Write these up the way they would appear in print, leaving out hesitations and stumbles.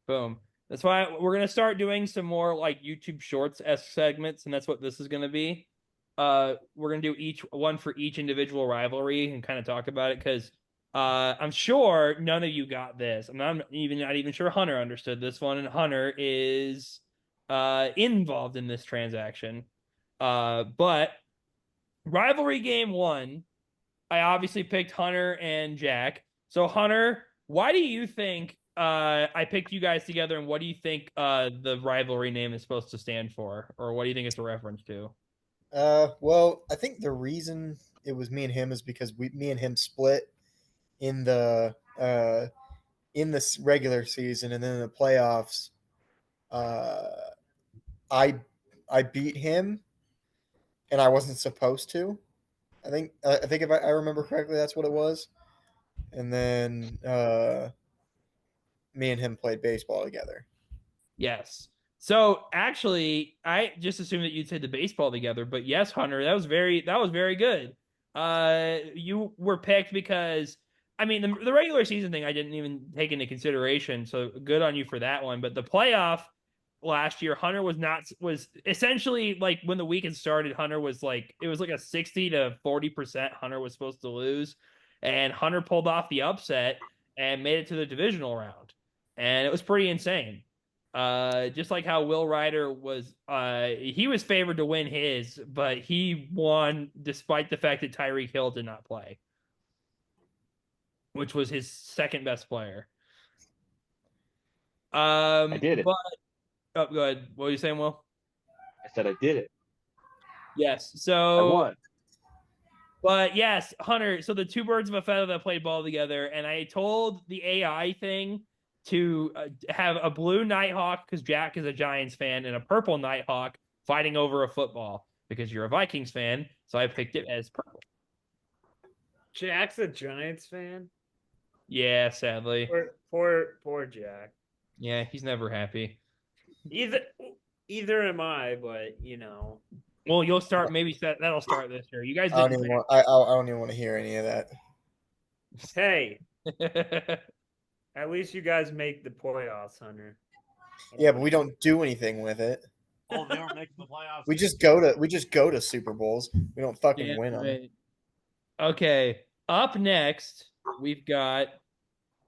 Boom. That's why we're gonna start doing some more like YouTube Shorts-esque segments, and that's what this is gonna be. We're gonna do each one for each individual rivalry and kind of talk about it because I'm sure none of you got this. I'm not even sure Hunter understood this one, and Hunter is involved in this transaction. But rivalry game one, I obviously picked Hunter and Jack. So Hunter, why do you think I picked you guys together, and what do you think the rivalry name is supposed to stand for, or what do you think it's a reference to? Well, I think the reason it was me and him is because me and him split in the regular season, and then in the playoffs, uh, I I beat him, and I wasn't supposed to. I think if I remember correctly, that's what it was. And then me and him played baseball together. Yes. So actually, I just assumed that you'd say the baseball together, but yes, Hunter, that was very good. You were picked because I mean the regular season thing I didn't even take into consideration, so good on you for that one. But the playoff last year, Hunter was essentially like when the weekend started, Hunter was like it was like a 60 to 40% Hunter was supposed to lose, and Hunter pulled off the upset and made it to the divisional round, and it was pretty insane. Just like how Will Ryder was, he was favored to win his, but he won despite the fact that Tyreek Hill did not play, which was his second best player. I did it. But go ahead. What were you saying, Will? I said I did it. Yes. I So, won. but yes, Hunter. So the two birds of a feather that played ball together, and I told the AI thing to have a blue Nighthawk because Jack is a Giants fan, and a purple Nighthawk fighting over a football because you're a Vikings fan. So I picked it as purple. Jack's a Giants fan. Yeah, sadly. Poor Jack. Yeah, he's never happy. Either am I, but you know. Well, you'll start. Maybe that'll start this year. You guys I didn't. I don't even want to hear any of that. Hey, at least you guys make the playoffs, Hunter. Yeah, but we don't do anything with it. Oh, they were making the playoffs. We just go to Super Bowls. We don't fucking Yeah, win them. right. Okay. Up next, we've got.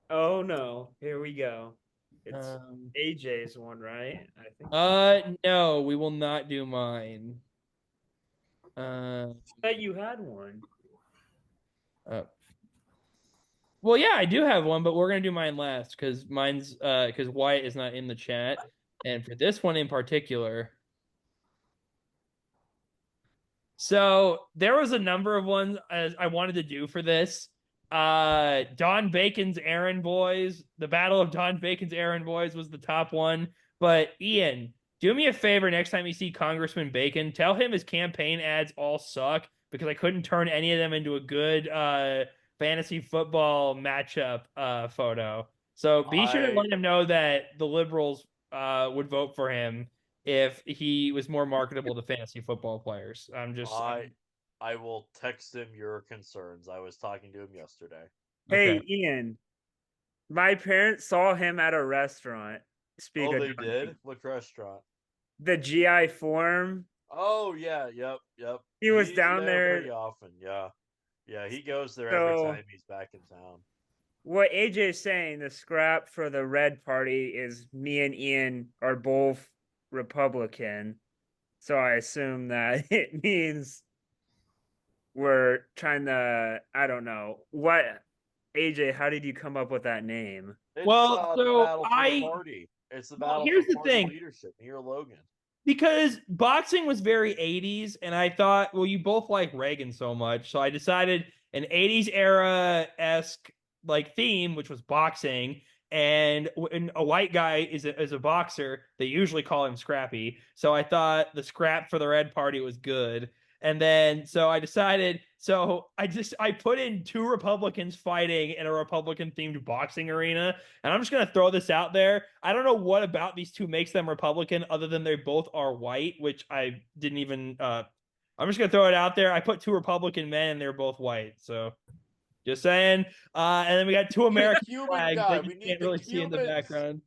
Oh no! Here we go. It's Um, AJ's one, right? I think. No, we will not do mine. I bet you had one. Oh. Well, yeah, I do have one, but we're gonna do mine last because because Wyatt is not in the chat, and for this one in particular. So there was a number of ones as I wanted to do for this. Don Bacon's Errand Boys, the Battle of Don Bacon's Errand Boys was the top one. But Ian, do me a favor next time you see Congressman Bacon, tell him his campaign ads all suck because I couldn't turn any of them into a good fantasy football matchup photo. So be sure to let him know that the liberals would vote for him if he was more marketable to fantasy football players. I will text him your concerns. I was talking to him yesterday. Hey, okay. Ian, my parents saw him at a restaurant. Oh, they did? What restaurant? The GI Forum. Oh, yeah, yep. He was down there pretty often, yeah. Yeah, he goes there every time he's back in town. What AJ's saying, the scrap for the red party is me and Ian are both Republican. So I assume that it means we're trying to, I don't know. What, AJ, how did you come up with that name? It's, Well, the so battle for the party. It's the battle here's for the party thing. leadership near Logan. Because boxing was very 80s, and I thought, well, you both like Reagan so much, so I decided an 80s era-esque like theme, which was boxing, and when a white guy is a boxer, they usually call him Scrappy. So I thought the scrap for the red party was good. And then so I decided, so I put in two Republicans fighting in a Republican themed boxing arena. And I'm just gonna throw this out there. I don't know what about these two makes them Republican other than they both are white, which I didn't even I'm just gonna throw it out there. I put two Republican men and they're both white. So just saying. And then we got two American flags guy. that you can't really see in the background.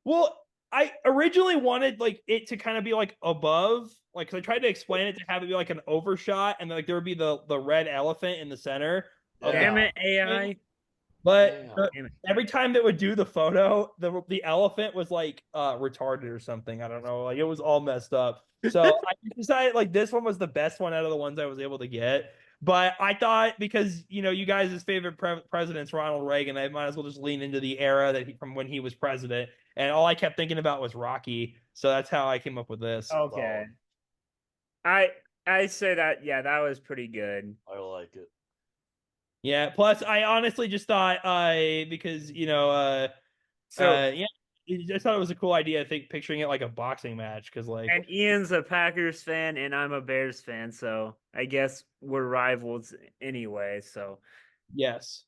Well, I originally wanted like it to kind of be like above, like 'cause I tried to explain it to have it be like an overshot, and like there would be the red elephant in the center of the Damn Yeah. it, AI. but Yeah. Damn it. every time that would do the photo, the elephant was like retarded or something. I don't know. Like it was all messed up. So I decided like this one was the best one out of the ones I was able to get. But I thought because you guys' favorite president's Ronald Reagan, I might as well just lean into the era from when he was president. And all I kept thinking about was Rocky. So that's how I came up with this. Okay. Solid. I say that, yeah, that was pretty good. I like it. Yeah. Plus, I honestly just thought because yeah, I just thought it was a cool idea. I think picturing it like a boxing match because like And Ian's a Packers fan and I'm a Bears fan, so I guess we're rivals anyway. So yes.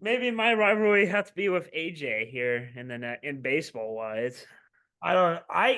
maybe my rivalry has to be with AJ here, and then in baseball wise.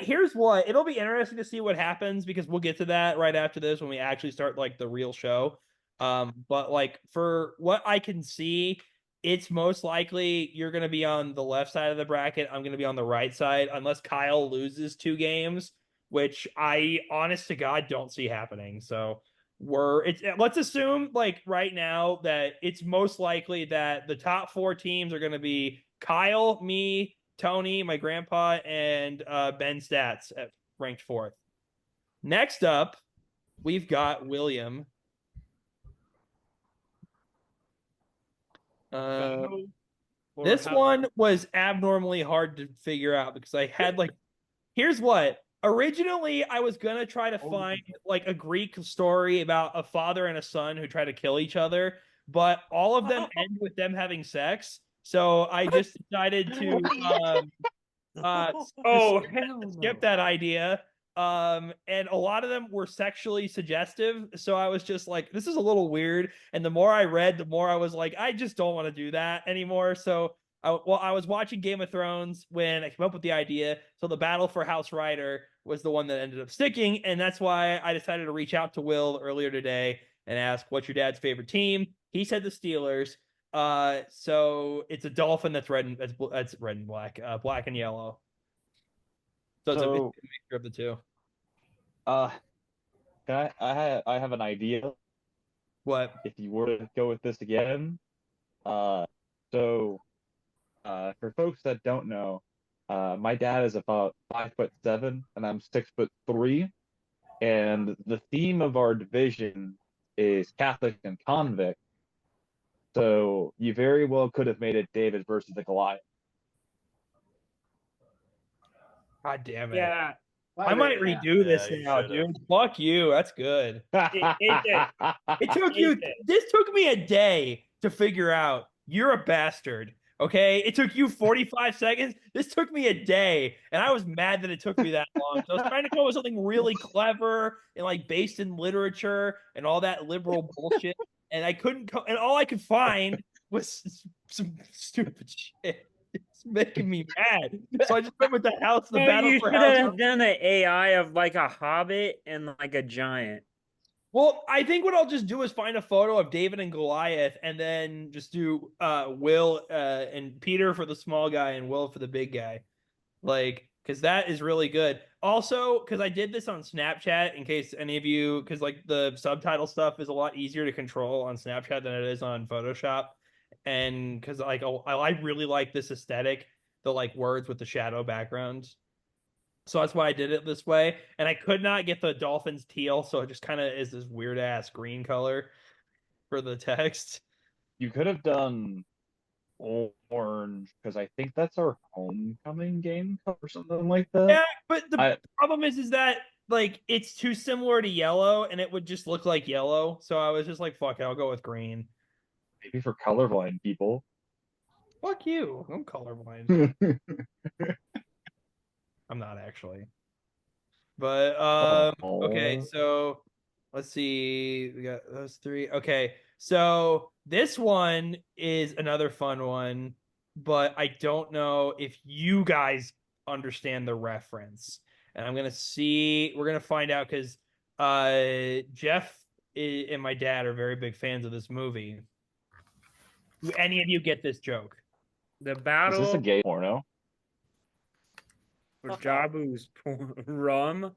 Here's what it'll be interesting to see what happens because we'll get to that right after this when we actually start like the real show. But like for what I can see, it's most likely you're gonna be on the left side of the bracket. I'm gonna be on the right side unless Kyle loses 2 games, which I honest to God don't see happening. So let's assume like right now that it's most likely that the top 4 teams are gonna be Kyle, me, Tony, my grandpa, and Ben Stats at ranked 4th. Next up, we've got William. This one was abnormally hard to figure out because I had like, here's what. Originally, I was gonna try to find like a Greek story about a father and a son who try to kill each other, but all of them end with them having sex. So I just decided to skip that idea. And a lot of them were sexually suggestive. So I was just like, this is a little weird. And the more I read, the more I was like, I just don't want to do that anymore. So I was watching Game of Thrones when I came up with the idea. So the battle for House Rider was the one that ended up sticking. And that's why I decided to reach out to Will earlier today and ask, what's your dad's favorite team? He said the Steelers. So it's a dolphin that's that's red and black, black and yellow. So it's a mixture of the two. I have an idea. What? If you were to go with this again, for folks that don't know, my dad is about 5'7" and I'm 6'3", and the theme of our division is Catholic and convict. So you very well could have made it David versus the Goliath. God damn it. Yeah. I might redo this now, dude. Fuck you. That's good. It took you. This took me a day to figure out. You're a bastard. Okay. It took you 45 seconds. This took me a day, and I was mad that it took me that long. So I was trying to come up with something really clever and like based in literature and all that liberal bullshit, and I couldn't. And all I could find was some stupid shit. It's making me mad. So I just went with the house, the battle you for should house. have done an AI of like a hobbit and like a giant. Well, I think what I'll just do is find a photo of David and Goliath and then just do Will and Peter for the small guy and Will for the big guy. Like, because that is really good. Also, because I did this on Snapchat in case any of you, because like the subtitle stuff is a lot easier to control on Snapchat than it is on Photoshop. And because like I really like this aesthetic, the like words with the shadow background. So that's why I did it this way. And I could not get the dolphin's teal, so it just kind of is this weird ass green color for the text. You could have done orange because I think that's our homecoming game or something like that. Yeah, but the problem is that like it's too similar to yellow and it would just look like yellow. So I was just like, fuck it, I'll go with green. Maybe for colorblind people. Fuck you. I'm colorblind. I'm not actually. But okay, so let's see. We got those 3. Okay. So this one is another fun one, but I don't know if you guys understand the reference. And we're gonna find out because Jeff and my dad are very big fans of this movie. Do any of you get this joke? The battle. Is this a gay porno? For Jabu's rum.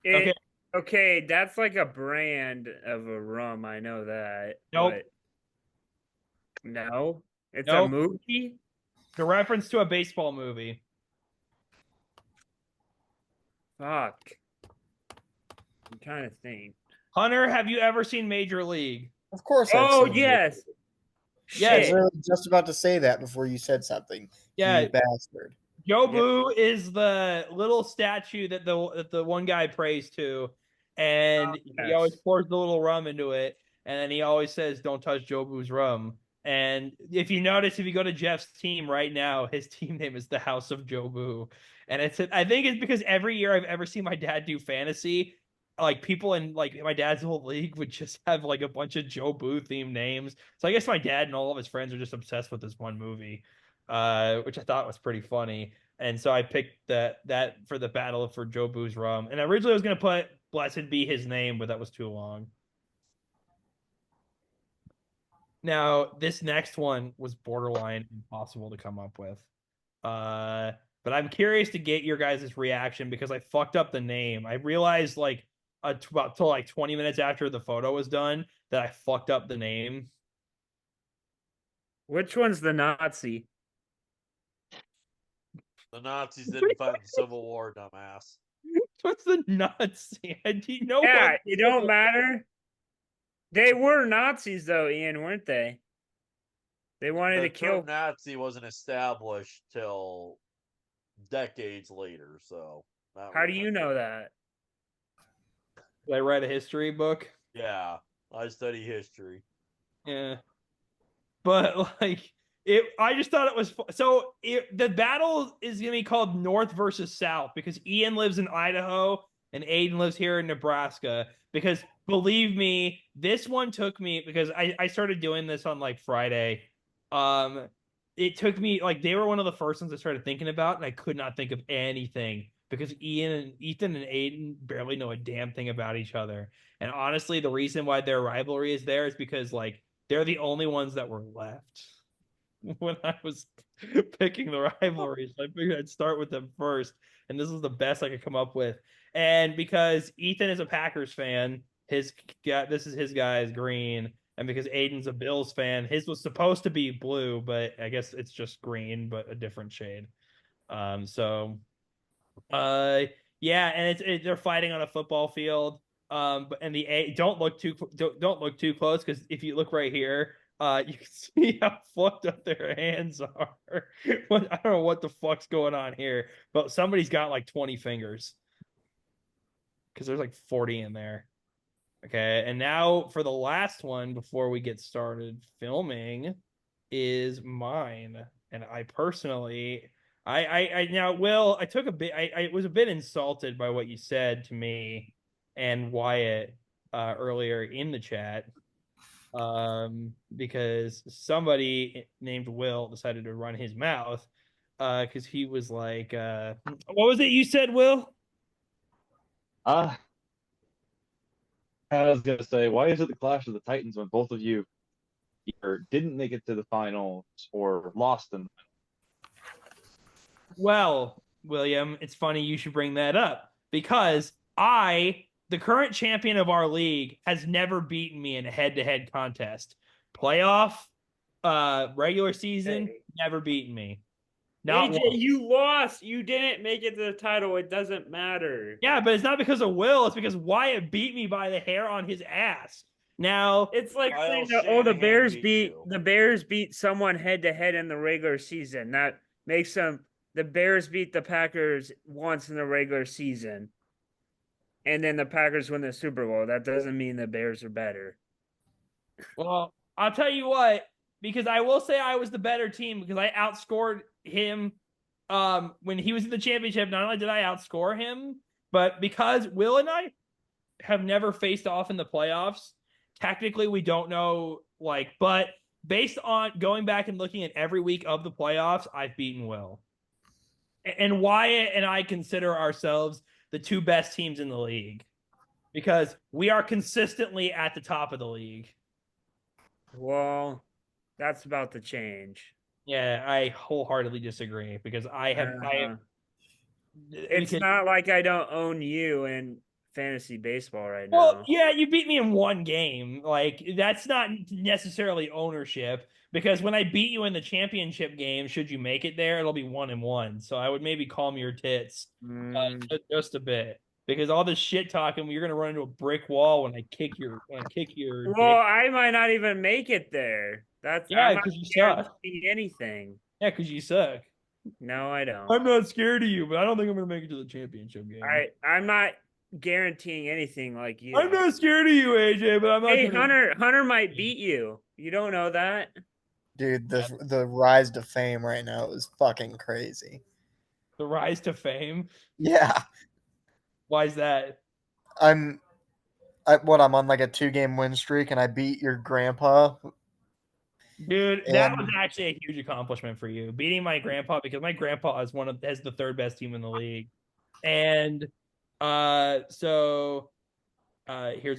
Okay. Okay, that's like a brand of a rum. I know that. Nope. But no, it's a Nope. movie. The reference to a baseball movie. Fuck. I'm trying to think. Hunter, have you ever seen Major League? Of course. Oh I've seen it. yes. Yes. I was Shit. really just about to say that before you said something. Yeah. You bastard. Jobu is the little statue that the one guy prays to, and he always yes. pours the little rum into it, and then he always says, "Don't touch Jobu's rum." And if you notice, if you go to Jeff's team right now, his team name is the House of Jobu, and I think it's because every year I've ever seen my dad do fantasy, like people in like my dad's whole league would just have like a bunch of Jobu themed names. So I guess my dad and all of his friends are just obsessed with this one movie. Which I thought was pretty funny. And so I picked that for the battle for Jobu's rum. And originally I was gonna put Blessed be his name, but that was too long. Now this next one was borderline impossible to come up with. But I'm curious to get your guys' reaction because I fucked up the name. I realized like about till like 20 minutes after the photo was done that I fucked up the name. Which one's the Nazi? The Nazis didn't fight in the Civil War, dumbass. What's the Nazi? Do you know Yeah, what? it don't matter. They were Nazis though, Ian, weren't they? They wanted The to kill. term Nazi wasn't established till decades later, so. How do you know that? I read a history book. Yeah, I study history. Yeah. But like I just thought it was the battle is gonna be called North versus South because Ian lives in Idaho and Aiden lives here in Nebraska. Because believe me, this one took me because I started doing this on like Friday. It took me like they were one of the first ones I started thinking about, and I could not think of anything because Ethan and Aiden barely know a damn thing about each other. And honestly, the reason why their rivalry is there is because like they're the only ones that were left when I was picking the rivalries. I figured I'd start with them first, and this is the best I could come up with. And because Ethan is a Packers fan, this is his guy is green, and because Aiden's a Bills fan, his was supposed to be blue, but I guess it's just green, but a different shade. Yeah, and they're fighting on a football field. But and don't look too close because if you look right here, you can see how fucked up their hands are. I don't know what the fuck's going on here, but somebody's got like 20 fingers because there's like 40 in there. Okay, and now for the last one before we get started filming is mine, and I personally. I now Will, I took a bit I was a bit insulted by what you said to me and Wyatt earlier in the chat. Because somebody named Will decided to run his mouth because he was like what was it you said, Will? I was gonna say, why is it the Clash of the Titans when both of you either didn't make it to the finals or lost them? Well, William, it's funny you should bring that up because the current champion of our league, has never beaten me in a head-to-head contest. Playoff, regular season, never beaten me. Not AJ, once. you lost. You didn't make it to the title. It doesn't matter. Yeah, but it's not because of Will. It's because Wyatt beat me by the hair on his ass. Now It's like Kyle saying, the Shanahan Bears beat you. the Bears beat someone head to head in the regular season. That makes them the Bears beat the Packers once in the regular season. And then the Packers win the Super Bowl. That doesn't mean the Bears are better. well, I'll tell you what, because I will say I was the better team because I outscored him when he was in the championship. Not only did I outscore him, but because Will and I have never faced off in the playoffs, technically we don't know, but based on going back and looking at every week of the playoffs, I've beaten Will. And Wyatt and I consider ourselves the two best teams in the league because we are consistently at the top of the league. Well, that's about to change. Yeah, I wholeheartedly disagree because It's because not like I don't own you in fantasy baseball right well, now. yeah, you beat me in one game. Like that's not necessarily ownership because when I beat you in the championship game, should you make it there, it'll be 1-1. So I would maybe calm your tits just a bit because all this shit talking, you're gonna run into a brick wall when I kick your Well, dick. I might not even make it there. Yeah, I'm not because you suck. guaranteeing anything. Yeah, because you suck. No, I don't. I'm not scared of you, but I don't think I'm gonna make it to the championship game. I'm not guaranteeing anything like you. I'm not scared of you, AJ, but I'm not Hey, gonna. Hunter might beat you. You don't know that. Dude, the rise to fame right now is fucking crazy. The rise to fame. Yeah, Why is that? I'm on like a 2-game win streak, and I beat your grandpa. Dude, that was And actually a huge accomplishment for you, beating my grandpa because my grandpa has the third best team in the league. And here's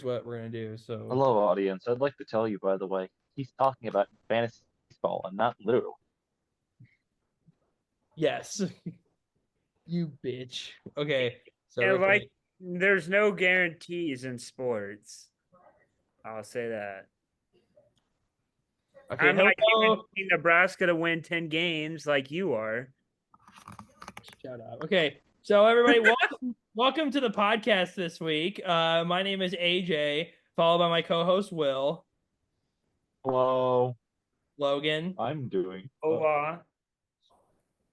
what we're gonna do. So Hello, audience. I'd like to tell you, by the way, he's talking about fantasy baseball and not literal. yes. You bitch. Okay. So And real quick. like, there's no guarantees in sports. I'll say that. Okay, I'm not hello. guaranteeing Nebraska to win 10 games like you are. Shout out. Okay. So everybody, welcome to the podcast this week. My name is AJ, followed by my co-host Will, Hello. Logan. I'm doing. Hola.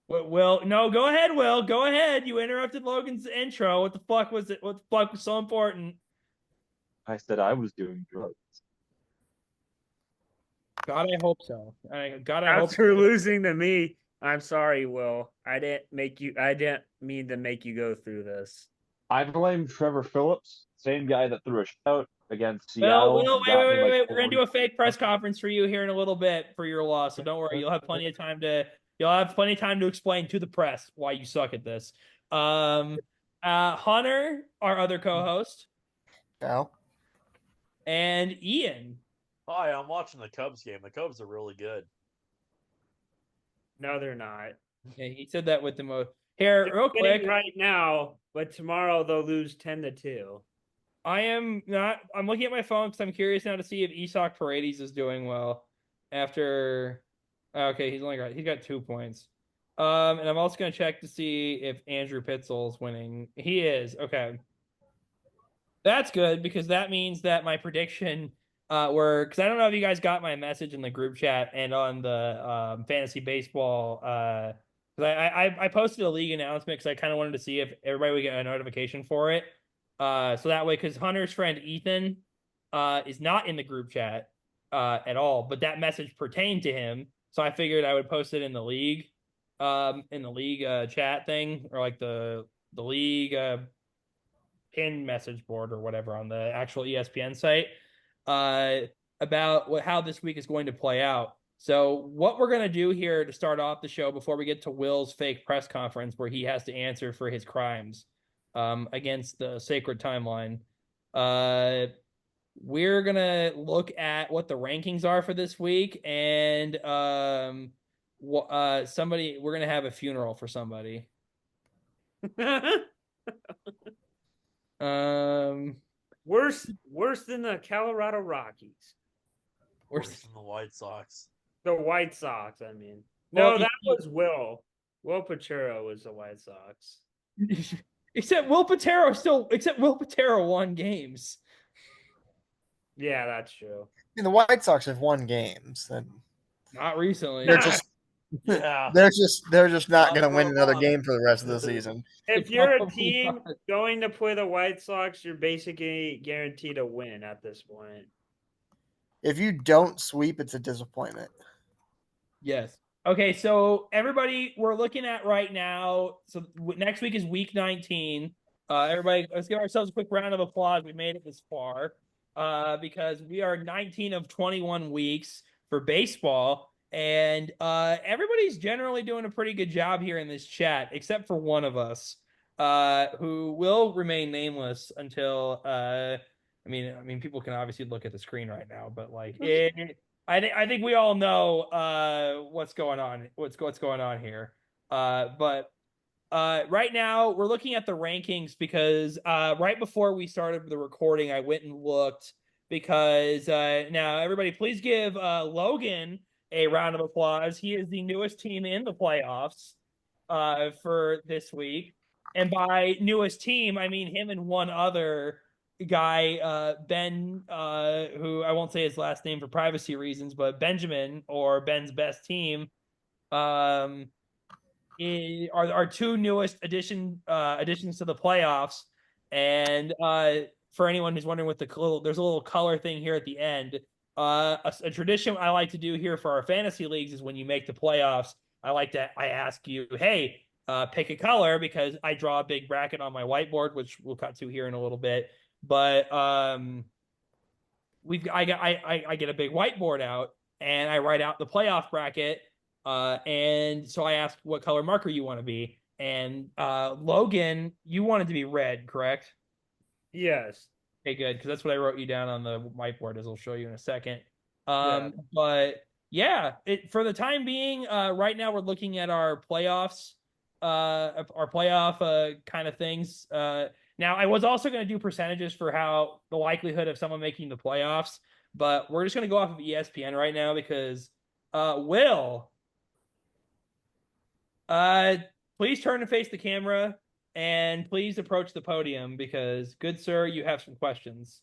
Will, no, go ahead, Will. Go ahead. You interrupted Logan's intro. What the fuck was it? What the fuck was so important? I said I was doing drugs. God, I hope so. God, I hope After losing to me, I'm sorry, Will. I didn't mean to make you go through this. I blame Trevor Phillips, same guy that threw a shutout against Seattle. Will, and got me like wait. We're gonna do a fake press conference for you here in a little bit for your loss. So don't worry. You'll have plenty of time to explain to the press why you suck at this. Hunter, our other co-host, now, and Ian. Hi, I'm watching the Cubs game. The Cubs are really good. No, they're not. Yeah, he said that with the most. Here, real Winning quick. right now, but tomorrow they'll lose 10-2. I'm looking at my phone because I'm curious now to see if Isak Paredes is doing well after. Okay, he's got 2 points. And I'm also gonna check to see if Andrew Pitzel is winning. He is. Okay, that's good because that means that my prediction because I don't know if you guys got my message in the group chat and on the fantasy baseball because I posted a league announcement because I kind of wanted to see if everybody would get a notification for it. So that way, because Hunter's friend Ethan is not in the group chat at all, but that message pertained to him. So I figured I would post it in the league chat thing or like the league pin message board or whatever on the actual ESPN site about how this week is going to play out. So what we're going to do here to start off the show before we get to Will's fake press conference where he has to answer for his crimes against the sacred timeline. We're going to look at what the rankings are for this week and we're going to have a funeral for somebody. Worse than the Colorado Rockies. Worse than the White Sox. The White Sox, I mean. Well, No, that was Will. Will Pachero was the White Sox. Except Will Patero won games. Yeah, that's true. I mean, the White Sox have won games. And Not recently. they're just Yeah. they're just not going to win another game for the rest of the season. If you're a team going to play the White Sox, you're basically guaranteed to win at this point. If you don't sweep, it's a disappointment. Yes. Okay, so everybody, we're looking at right now. So next week is week 19. Everybody, let's give ourselves a quick round of applause. We made it this far because we are 19 of 21 weeks for baseball. And everybody's generally doing a pretty good job here in this chat, except for one of us who will remain nameless until I mean, people can obviously look at the screen right now, but like I think we all know what's going on. What's going on here. But right now we're looking at the rankings because right before we started the recording, I went and looked because now everybody please give Logan a round of applause. He is the newest team in the playoffs for this week. And by newest team, I mean him and one other guy, Ben, who I won't say his last name for privacy reasons, but Benjamin or Ben's best team, are our two newest additions to the playoffs. And for anyone who's wondering what there's a little color thing here at the end. A tradition I like to do here for our fantasy leagues is when you make the playoffs, I ask you, hey, pick a color because I draw a big bracket on my whiteboard, which we'll cut to here in a little bit. But I get a big whiteboard out and I write out the playoff bracket. And so I asked what color marker you want to be. And Logan, you wanted to be red, correct? Yes. Okay, good, because that's what I wrote you down on the whiteboard, as I'll show you in a second. Yeah. But yeah, for the time being, right now we're looking at our playoffs, our playoff kind of things. Now I was also going to do percentages for how the likelihood of someone making the playoffs, but we're just going to go off of ESPN right now because Will, please turn and face the camera and please approach the podium because, good sir, you have some questions.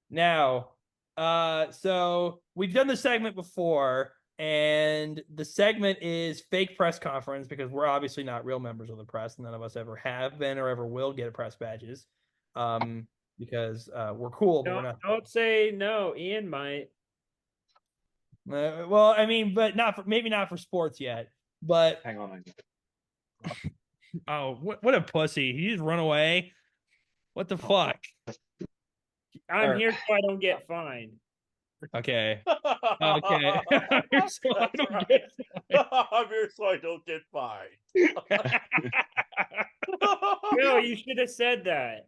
Now, so we've done the segment before, and the segment is fake press conference because we're obviously not real members of the press. None of us ever have been or ever will get press badges, because we're cool, but we're not. Don't say no. Ian might. Well, I mean, but maybe not for sports yet. But Hang on. oh, what a pussy! He just run away. What the fuck? I'm here so I don't get fined. Okay. Okay. So I That's don't right. get I'm here so I don't get fined. No, you should have said that.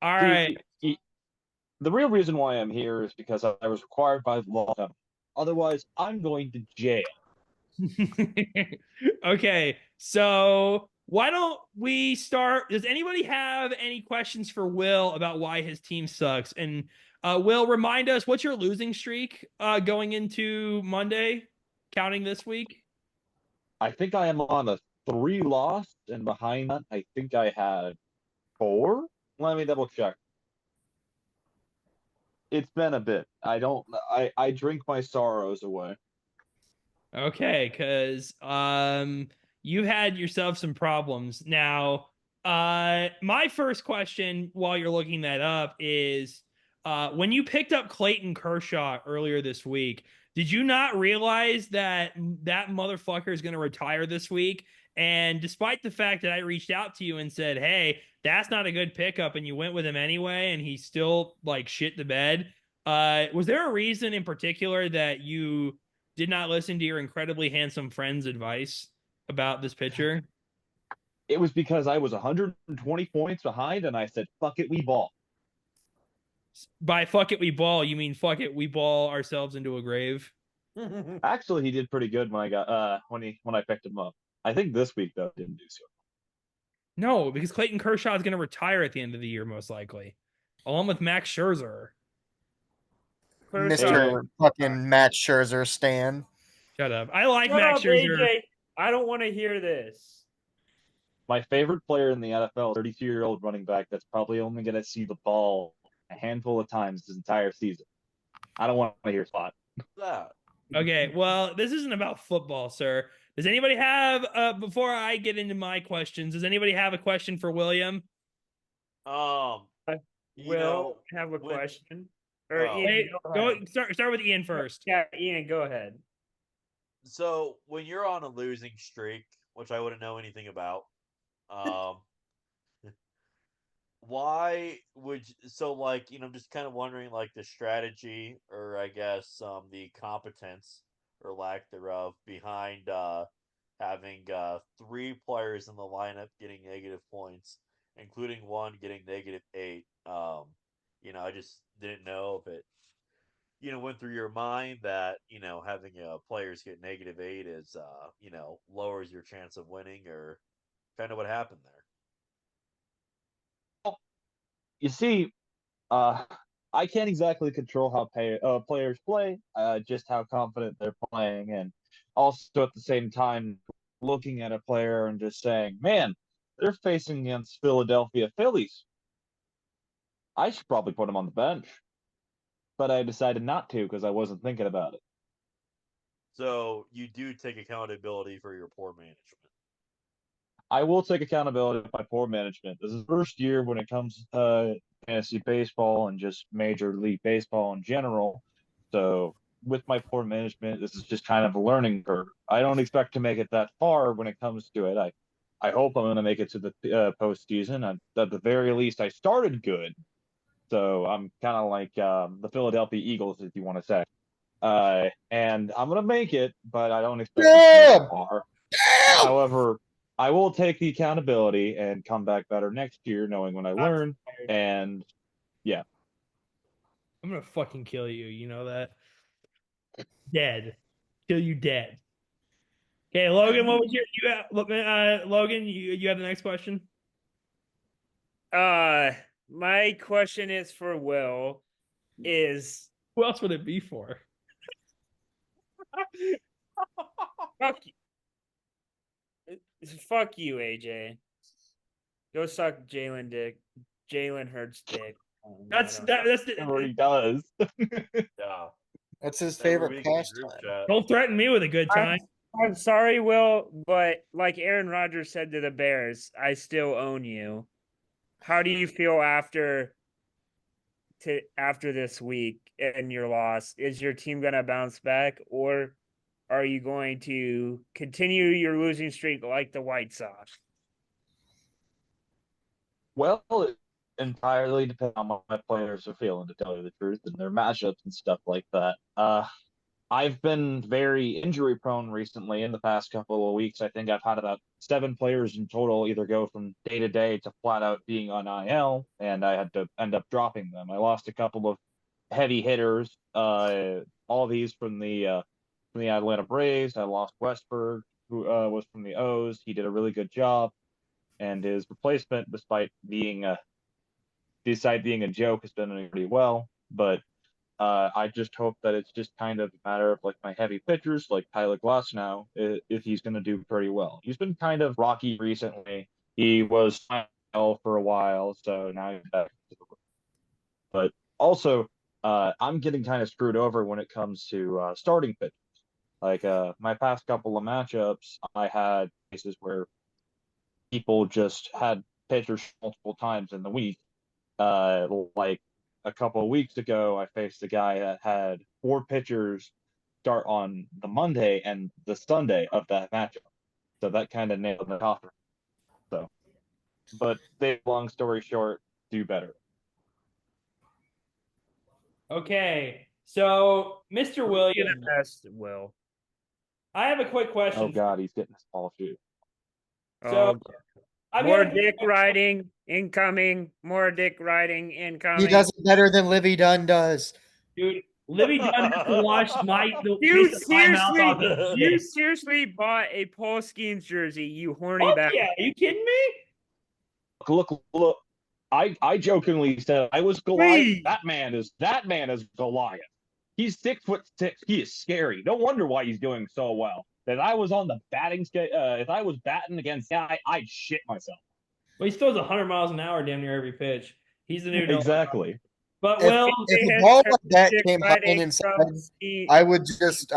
All right. The real reason why I'm here is because I was required by law. Otherwise, I'm going to jail. Okay. So why don't we start? Does anybody have any questions for Will about why his team sucks? And Will, remind us, what's your losing streak going into Monday, counting this week? I think I am on a 3 loss, and behind that, I think I had 4. Let me double check. It's been a bit. I drink my sorrows away. Okay, because you had yourself some problems. Now, my first question while you're looking that up is when you picked up Clayton Kershaw earlier this week, did you not realize that that motherfucker is going to retire this week? And despite the fact that I reached out to you and said, hey, that's not a good pickup, and you went with him anyway, and he still like shit the bed. Was there a reason in particular that you did not listen to your incredibly handsome friend's advice about this pitcher? It was because I was 120 points behind, and I said, "Fuck it, we ball." By fuck it, we ball, you mean fuck it, we ball ourselves into a grave? Actually, he did pretty good when I picked him up. I think this week though didn't do so. No, because Clayton Kershaw is going to retire at the end of the year, most likely, along with Max Scherzer. Mr. fucking Matt Scherzer stan. Shut up. I like Shut Max up, Scherzer. AJ. I don't want to hear this. My favorite player in the NFL, 32-year-old running back that's probably only going to see the ball a handful of times this entire season. I don't want to hear spot. Okay, well, this isn't about football, sir. Does anybody have, before I get into my questions, does anybody have a question for William? Will have a question. Or Oh. Ian, Hey, go ahead. start with Ian first. Yeah, Ian, go ahead. So when you're on a losing streak, which I wouldn't know anything about, why would just kind of wondering like the strategy or I guess the competence or lack thereof behind having 3 players in the lineup getting negative points, including one getting -8. I just didn't know if it went through your mind that having players get -8 is lowers your chance of winning, or kind of what happened there? You see, uh, I can't exactly control how players play, just how confident they're playing, and also at the same time looking at a player and just saying, "Man, they're facing against Philadelphia Phillies. I should probably put them on the bench." But I decided not to because I wasn't thinking about it. So you do take accountability for your poor management. I will take accountability for my poor management. This is the first year when it comes to fantasy baseball and just Major League Baseball in general. So with my poor management, this is just kind of a learning curve. I don't expect to make it that far when it comes to it. I hope I'm going to make it to the postseason. At the very least, I started good. So I'm kind of like the Philadelphia Eagles, if you want to say. And I'm going to make it, but I don't expect to make it far. However, I will take the accountability and come back better next year, knowing when I learn. And yeah, I'm gonna fucking kill you. You know that? Dead. Kill you dead. Okay, Logan. What was Logan? You have the next question. My question is for Will. Is Who else would it be for? fuck you. Fuck you, AJ. Go suck Jalen Hurts dick. That's what he does. Yeah. That's his Every favorite week in the group pastime. chat. Don't threaten me with a good time. I'm sorry, Will, but like Aaron Rodgers said to the Bears, I still own you. How do you feel after this week and your loss? Is your team going to bounce back, or are you going to continue your losing streak like the White Sox? Well, it entirely depends on how my players are feeling, to tell you the truth, and their matchups and stuff like that. I've been very injury prone recently in the past couple of weeks. I think I've had about 7 players in total either go from day to day to flat out being on IL, and I had to end up dropping them. I lost a couple of heavy hitters, all these from the Atlanta Braves. I lost Westberg, who was from the O's. He did a really good job, and his replacement, despite being a joke, has done pretty well. But I just hope that it's just kind of a matter of like my heavy pitchers, like Tyler Glasnow, if he's going to do pretty well. He's been kind of rocky recently. He was for a while, so now he's back. But also, I'm getting kind of screwed over when it comes to starting pitchers. Like my past couple of matchups, I had cases where people just had pitchers multiple times in the week. Like a couple of weeks ago, I faced a guy that had 4 pitchers start on the Monday and the Sunday of that matchup. So that kind of nailed the offer. So, but long story short, do better. Okay, so Mr. You're Williams, the best, Will. I have a quick question. Oh God, he's getting his ball shoot. So I've more got dick riding incoming. More dick riding incoming. He does it better than Livy Dunn does. dude. Libby Dunn has to wash You my mouth off his you dick. seriously bought a Paul Skeens jersey, you horny Fuck bastard. yeah, are you kidding me? Look. I jokingly said I was Goliath. Please. That man is Goliath. He's 6'6". He is scary. No wonder why he's doing so well. If I was on the batting if I was batting against guy, I'd shit myself. Well, he throws 100 miles an hour damn near every pitch. He's the new Exactly. But If, Will, if a ball like that Dick came riding high inside, from Skeens. I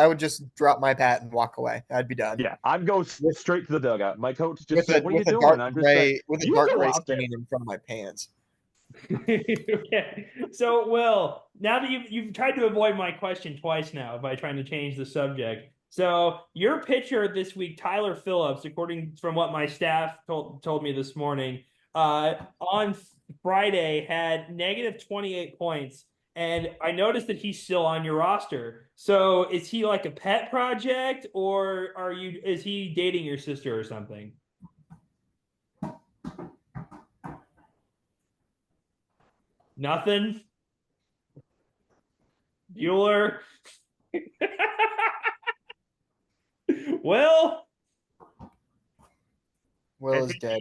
would just drop my bat and walk away. I'd be done. Yeah, I'd go straight to the dugout. My coach just With said, a, "What are you with a doing?" dark I'm just saying, gray with a "You dark go gray out there." stain in front of my pants. okay. So, Will, now that you've tried to avoid my question twice now by trying to change the subject. So, your pitcher this week, Tyler Phillips, according from what my staff told me this morning, on Friday had negative 28 points. And I noticed that he's still on your roster. So, is he like a pet project, or is he dating your sister or something? Nothing. Bueller. Will. Will is dead.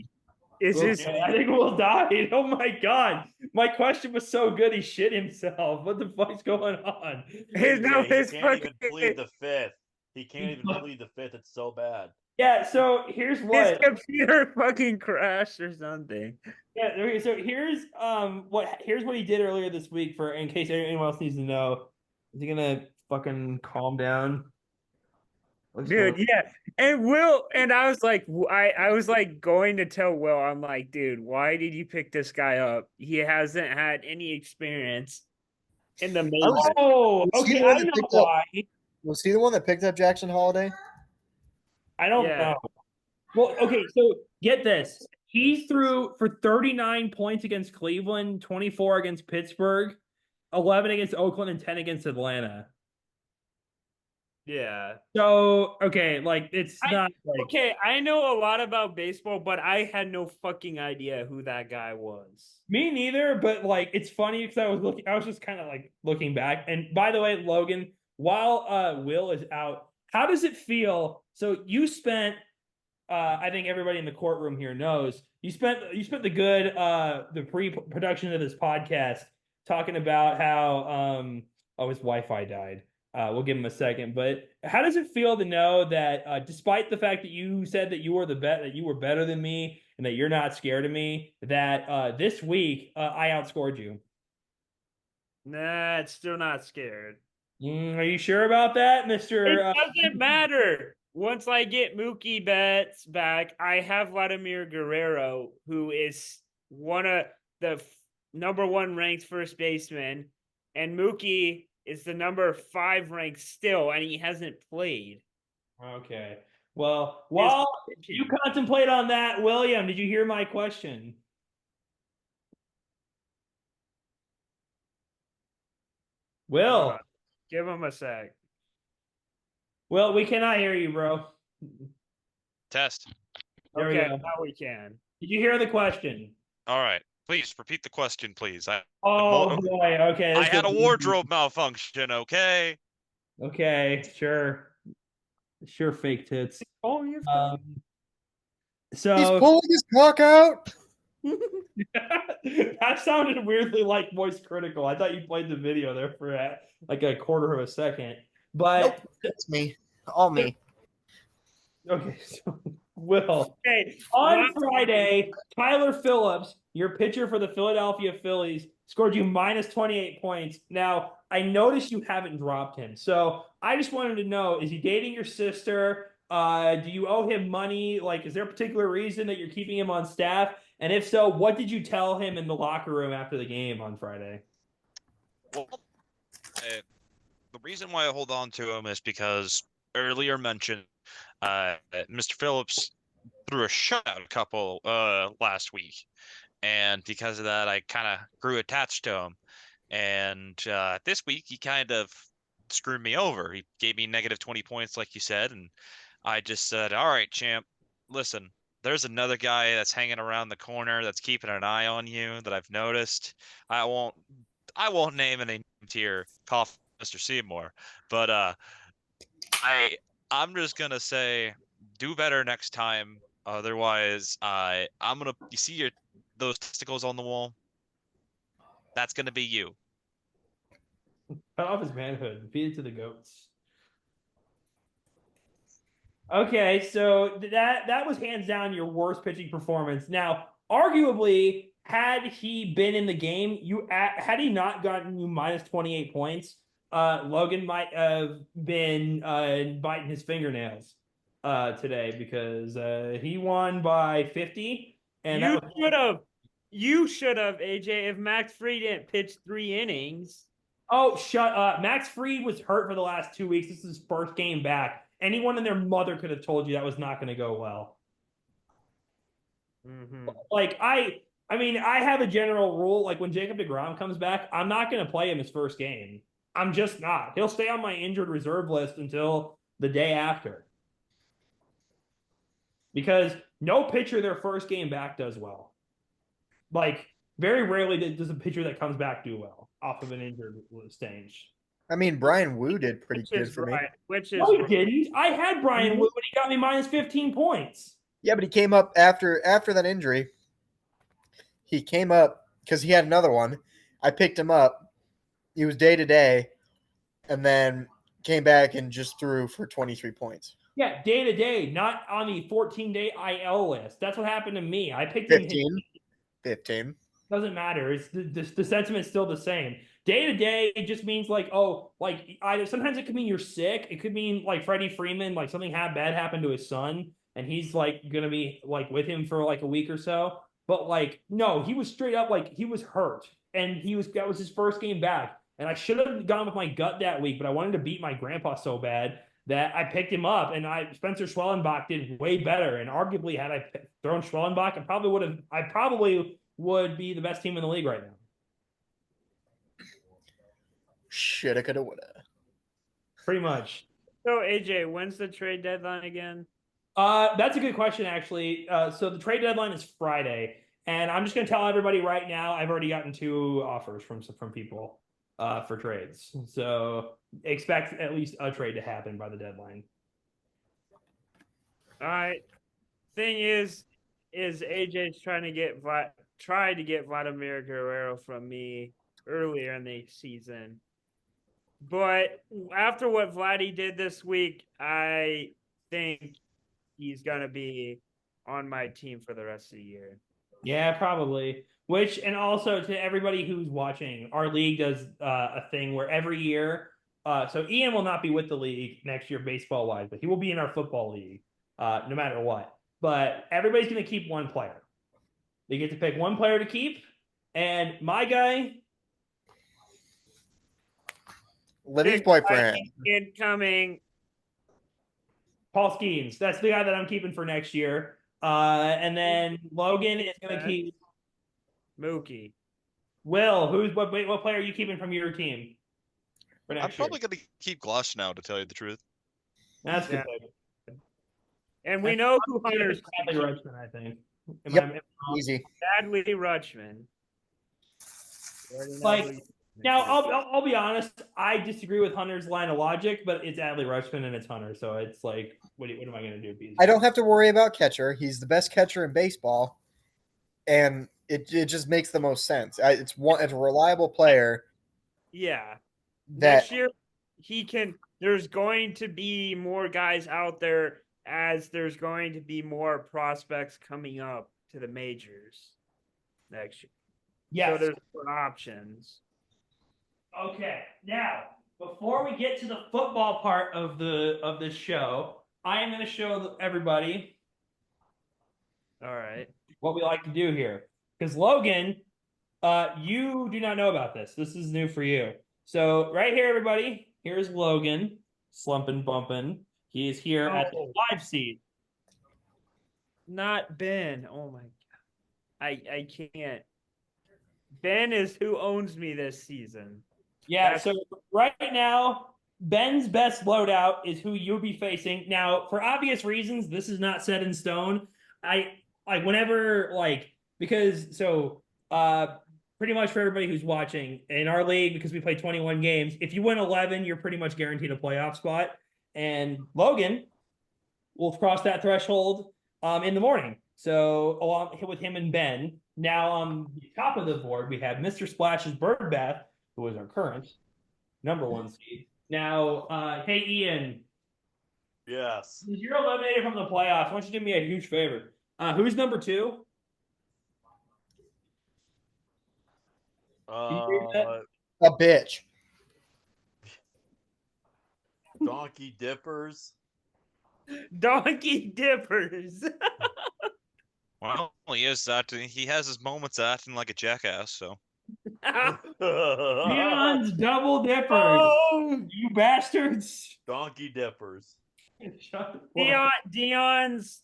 Is Will- this I think Will died. Oh my god. My question was so good he shit himself. What the fuck's going on? his no AJ, he his can't even fucking plead the fifth. He can't even plead the fifth. It's so bad. Yeah, so here's his what. computer fucking crashed or something? Yeah, okay, so here's what he did earlier this week for in case anyone else needs to know. Is he gonna fucking calm down? What's Dude, going- yeah. And Will, and I was like, I was like going to tell Will, I'm like, dude, why did you pick this guy up? He hasn't had any experience in the majors. Oh, Was he okay. the one I that know picked up- why. Was he the one that picked up Jackson Holiday? I don't Yeah. know. Well, okay, so get this. He threw for 39 points against Cleveland, 24 against Pittsburgh, 11 against Oakland, and 10 against Atlanta. Yeah. So, okay, like it's not like Okay, I know a lot about baseball, but I had no fucking idea who that guy was. me neither, but like it's funny because I was just kind of like looking back. And by the way, Logan, while Will is out, how does it feel? So you spent I think everybody in the courtroom here knows you spent the pre-production of this podcast talking about how his Wi-Fi died. We'll give him a second, but how does it feel to know that despite the fact that you said that you were that you were better than me and that you're not scared of me, that this week I outscored you? Nah, it's still not scared. Are you sure about that, Mister? It doesn't matter. Once I get Mookie Betts back, I have Vladimir Guerrero, who is one of the number 1 ranked first baseman, and Mookie is the number 5 ranked still, and he hasn't played. Okay. Well, while you contemplate on that, William, did you hear my question? Will. Give him a sec. Will, we cannot hear you, bro. Test. There we Okay, go. now we can. Did you hear the question? All right. Please repeat the question, please. Oh boy. Okay. I this had a gets- wardrobe malfunction, okay? Okay, sure. Sure, fake tits. Oh, you He's So pulling his cock out. that sounded weirdly like voice critical. I thought you played the video there for like a quarter of a second. But Nope, it's me. All me. okay, so Will. okay. On Friday, Tyler Phillips, your pitcher for the Philadelphia Phillies, scored you minus 28 points. Now, I noticed you haven't dropped him. So I just wanted to know, is he dating your sister? Do you owe him money? Like, is there a particular reason that you're keeping him on staff? And if so, what did you tell him in the locker room after the game on Friday? Well, the reason why I hold on to him is because earlier mentioned, Mr. Phillips threw a shutout a couple last week, and because of that, I kind of grew attached to him. And this week, he kind of screwed me over. He gave me negative 20 points, like you said, and I just said, "All right, champ, listen. There's another guy that's hanging around the corner that's keeping an eye on you that I've noticed. I won't name any names here, cough, Mr. Seymour, but I'm just gonna say, do better next time. Otherwise, I'm gonna you see those testicles on the wall. That's gonna be you." Cut off his manhood. Feed it to the goats. Okay, so that was hands down your worst pitching performance. Now, arguably, had he been in the game, had he not gotten you minus 28 points, Logan might have been biting his fingernails today because he won by 50. And you should have, AJ, if Max Fried didn't pitch 3 innings. Oh, shut up. Max Fried was hurt for the last 2 weeks. This is his first game back. Anyone and their mother could have told you that was not going to go well. Mm-hmm. Like, I mean, I have a general rule. Like, when Jacob deGrom comes back, I'm not going to play him his first game. I'm just not. He'll stay on my injured reserve list until the day after. Because no pitcher their first game back does well. Like, very rarely does a pitcher that comes back do well off of an injured stage. I mean, Brian Wu did pretty Which good is for me. right. Which is No, he didn't. I had Brian Mhm. Wu, and he got me minus 15 points. Yeah, but he came up after that injury. He came up because he had another one. I picked him up. He was day to day, and then came back and just threw for 23 points. Yeah, day to day, not on the 14-day IL list. That's what happened to me. I picked him. 15. Doesn't matter. It's the sentiment's still the same. Day to day, it just means like, oh, like either sometimes it could mean you're sick. It could mean like Freddie Freeman, like something bad happened to his son, and he's like gonna be like with him for like a week or so. But like, no, he was straight up like he was hurt, and that was his first game back. And I should have gone with my gut that week, but I wanted to beat my grandpa so bad that I picked him up, and Spencer Schwellenbach did way better. And arguably, had I thrown Schwellenbach, I probably would be the best team in the league right now. Shoulda, coulda, woulda. Pretty much. So AJ, when's the trade deadline again? That's a good question, actually. So the trade deadline is Friday, and I'm just going to tell everybody right now. I've already gotten 2 offers from people for trades, so expect at least a trade to happen by the deadline. All right. Thing is AJ's tried to get Vladimir Guerrero from me earlier in the season. But after what Vladdy did this week, I think he's going to be on my team for the rest of the year. Yeah, probably. And also to everybody who's watching, our league does a thing where every year, so Ian will not be with the league next year baseball-wise, but he will be in our football league no matter what. But everybody's going to keep one player. They get to pick one player to keep, and my guy... Libby's boyfriend. Incoming. Paul Skeens. That's the guy that I'm keeping for next year. And then Logan is going to keep Mookie. Will. What player are you keeping from your team for next I'm probably going to keep Gloss now, to tell you the truth. That's good. And we know who Hunter's Bradley Rutschman, I think. Easy. Bradley Rutschman. Like, now, I'll be honest. I disagree with Hunter's line of logic, but it's Adley Rutschman and it's Hunter, so it's like, what am I going to do? I don't have to worry about catcher. He's the best catcher in baseball, and it just makes the most sense. It's a reliable player. Yeah. That next year there's going to be more guys out there, as there's going to be more prospects coming up to the majors next year. Yes. So there's more options. Okay. Now, before we get to the football part of this show, I am going to show everybody All right. what we like to do here. Because Logan, you do not know about this. This is new for you. So right here, everybody, here's Logan, slumping, bumping. He is here at the 5 seed. Not Ben. Oh my God. I can't. Ben is who owns me this season. Yeah, so right now, Ben's best loadout is who you'll be facing. Now, for obvious reasons, this is not set in stone. Pretty much for everybody who's watching in our league, because we play 21 games, if you win 11, you're pretty much guaranteed a playoff spot. And Logan will cross that threshold in the morning. So along with him and Ben. Now on the top of the board, we have Mr. Splash's Bird Bath, who is our current number 1 seed. Now, hey Ian. Yes. Since you're eliminated from the playoffs, why don't you do me a huge favor? Who's number 2? a bitch. Donkey Dippers. Donkey Dippers. Well, he is that. He has his moments acting like a jackass, so. Dion's Double Dippers. Oh, You bastards. Donkey Dippers. Dion's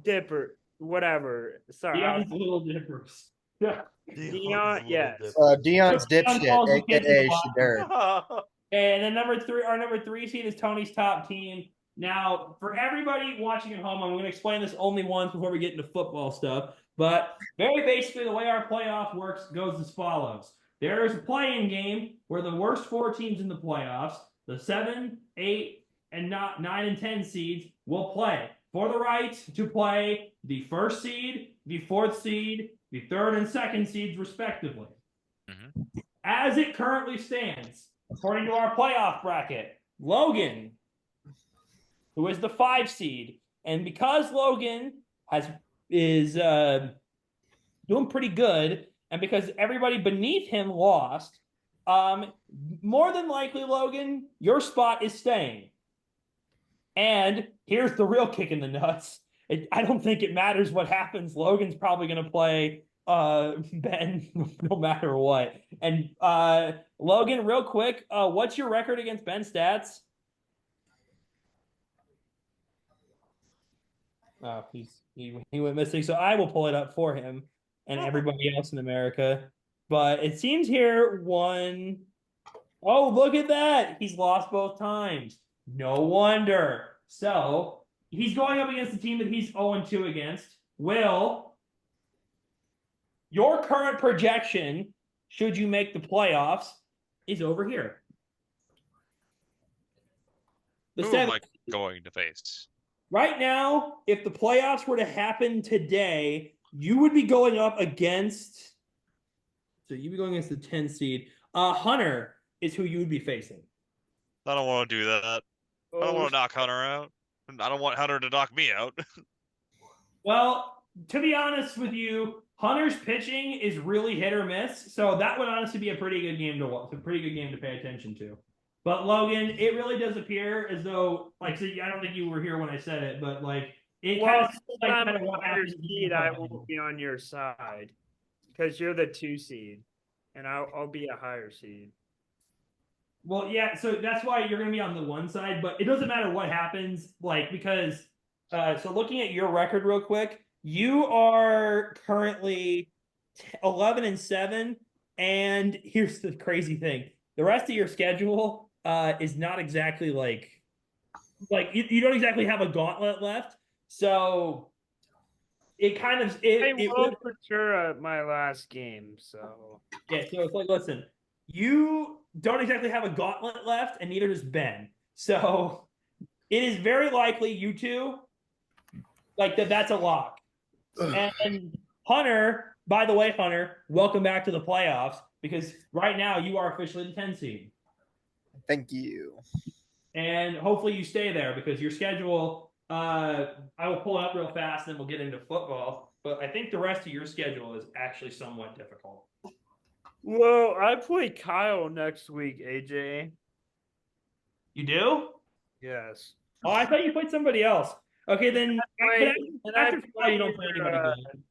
Dipper. Whatever. Sorry. Dion's Little Dippers. Yeah. Dion, yes. Dion's dipshit, aka Shadur. And then number 3 seed is Tony's top team. Now, for everybody watching at home, I'm going to explain this only once before we get into football stuff. But very basically, the way our playoff works goes as follows. There is a play-in game where the worst 4 teams in the playoffs, the 7, 8, and 9 and 10 seeds, will play for the right to play the 1st seed, the 4th seed, the 3rd and 2nd seeds, respectively. Mm-hmm. As it currently stands, according to our playoff bracket, Logan, who is the 5 seed, and because Logan is doing pretty good, and because everybody beneath him lost, more than likely, Logan, your spot is staying. And here's the real kick in the nuts. I don't think it matters what happens. Logan's probably going to play Ben no matter what. And Logan, real quick, what's your record against Ben stats? Oh, he went missing, so I will pull it up for him and everybody else in America. But it seems here one. Oh, look at that! He's lost both times. No wonder. So he's going up against the team that he's 0-2 against. Will, your current projection, should you make the playoffs, is over here. The Who am I going to face? Right now, if the playoffs were to happen today, you would be going up against. So you'd be going against the 10 seed. Hunter is who you would be facing. I don't want to do that. I don't want to knock Hunter out. I don't want Hunter to knock me out. Well, to be honest with you, Hunter's pitching is really hit or miss. So that would honestly be a pretty good game to watch, a pretty good game to pay attention to. But Logan, it really does appear as though, like, so I don't think you were here when I said it, but like, it Well, kind of like I'm kind of on your seed. I will be on your side because you're the 2 seed, and I'll be a higher seed. Well, yeah, so that's why you're going to be on the one side, but it doesn't matter what happens, like, because, so looking at your record real quick, you are currently 11-7, and here's the crazy thing. The rest of your schedule is not exactly like you don't exactly have a gauntlet left, so it kind of I will for sure my last game. So yeah, so it's like, listen, you don't exactly have a gauntlet left, and neither does Ben. So it is very likely you two, like that's a lock. And Hunter, by the way, Hunter, welcome back to the playoffs because right now you are officially the 10 seed. Thank you. And hopefully you stay there because your schedule, I will pull it up real fast and then we'll get into football. But I think the rest of your schedule is actually somewhat difficult. well, I play Kyle next week, AJ. You do? Yes. Oh, I thought you played somebody else. Okay, then after Kyle, you don't play anybody good.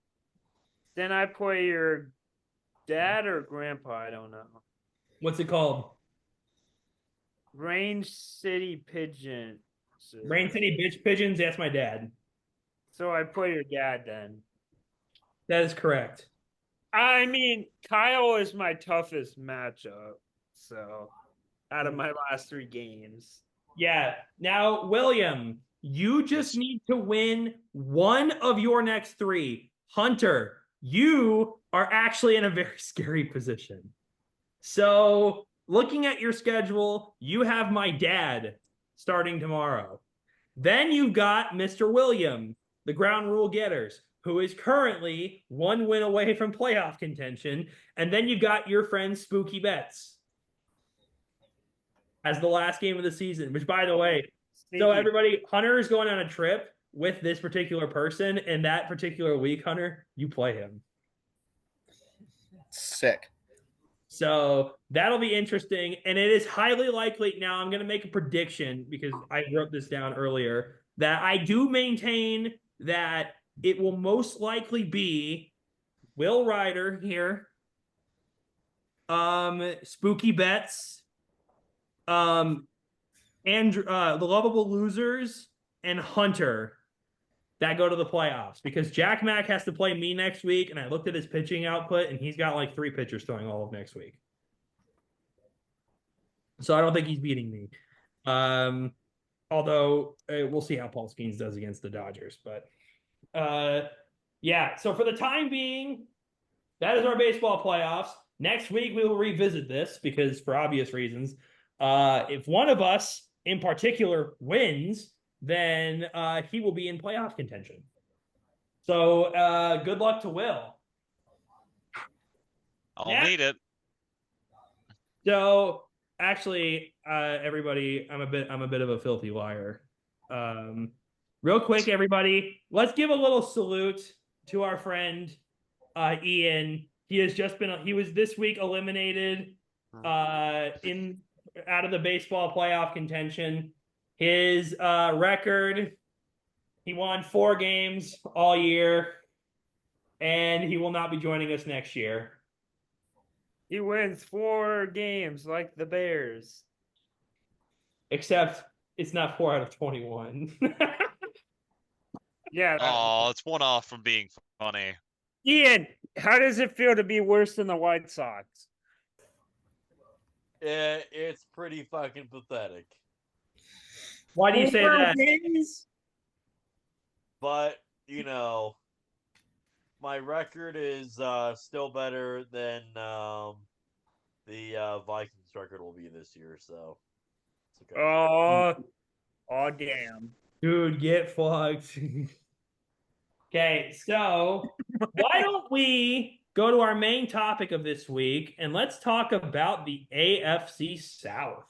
Then I play your dad or grandpa. I don't know. What's it called? Range City Pigeon. Rain City Bitch Pigeons. That's my dad. So I play your dad then. That is correct. I mean, Kyle is my toughest matchup. So out of my last 3 games. Yeah. Now, William, you just need to win one of your next 3. Hunter, you are actually in a very scary position. So, looking at your schedule, you have my dad starting tomorrow. Then you've got Mr. William, the ground rule getters, who is currently 1 win away from playoff contention. And then you've got your friend Spooky Betts as the last game of the season, which, by the way, so everybody, Hunter is going on a trip with this particular person, and that particular week, Hunter, you play him. Sick. So that'll be interesting, and it is highly likely. Now I'm going to make a prediction because I wrote this down earlier that I do maintain that it will most likely be Will Ryder here, Spooky Betts, Andrew, the Lovable Losers, and Hunter that go to the playoffs because Jack Mack has to play me next week, and I looked at his pitching output, and he's got like 3 pitchers throwing all of next week. So I don't think he's beating me. Although we'll see how Paul Skeens does against the Dodgers. But yeah, so for the time being, that is our baseball playoffs. Next week, we will revisit this because, for obvious reasons, if one of us in particular wins, then he will be in playoff contention. So good luck to Will. I'll need it. So actually, everybody, I'm a bit of a filthy liar. Real quick, everybody, let's give a little salute to our friend Ian. He was this week eliminated in out of the baseball playoff contention. His record, he won 4 games all year, and he will not be joining us next year. He wins 4 games like the Bears. Except it's not 4 out of 21. Yeah. Oh, it's one off from being funny. Ian, how does it feel to be worse than the White Sox? It's pretty fucking pathetic. Why do you say 4 that? games? But, you know, my record is still better than the Vikings record will be this year, so it's okay. Oh, damn. Dude, get fucked. Okay, so why don't we go to our main topic of this week and let's talk about the AFC South.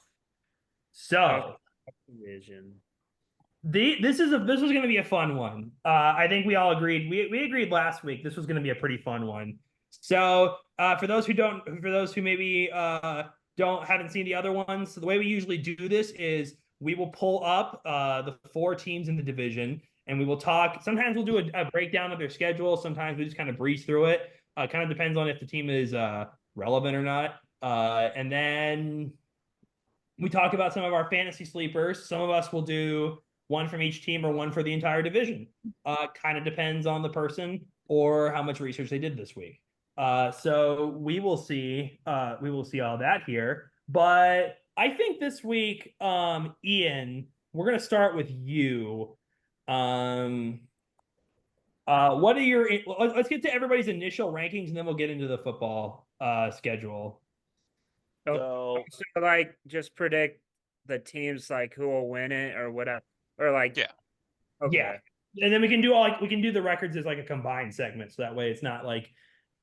So, Division. this was going to be a fun one. I think we all agreed. We agreed last week this was going to be a pretty fun one. So, for those who maybe haven't seen the other ones, so the way we usually do this is we will pull up the 4 teams in the division, and we will talk. Sometimes we'll do a breakdown of their schedule. Sometimes we just kind of breeze through it. Kind of depends on if the team is relevant or not. And then we talk about some of our fantasy sleepers. Some of us will do one from each team or one for the entire division. Kind of depends on the person or how much research they did this week. So we will see all that here. But I think this week, Ian, we're gonna start with you. What are your? Let's get to everybody's initial rankings, and then we'll get into the football schedule. So, like, just predict the teams, like, who will win it or whatever, or like, Yeah. Okay. Yeah, and then we can do the records as like a combined segment, so that way it's not like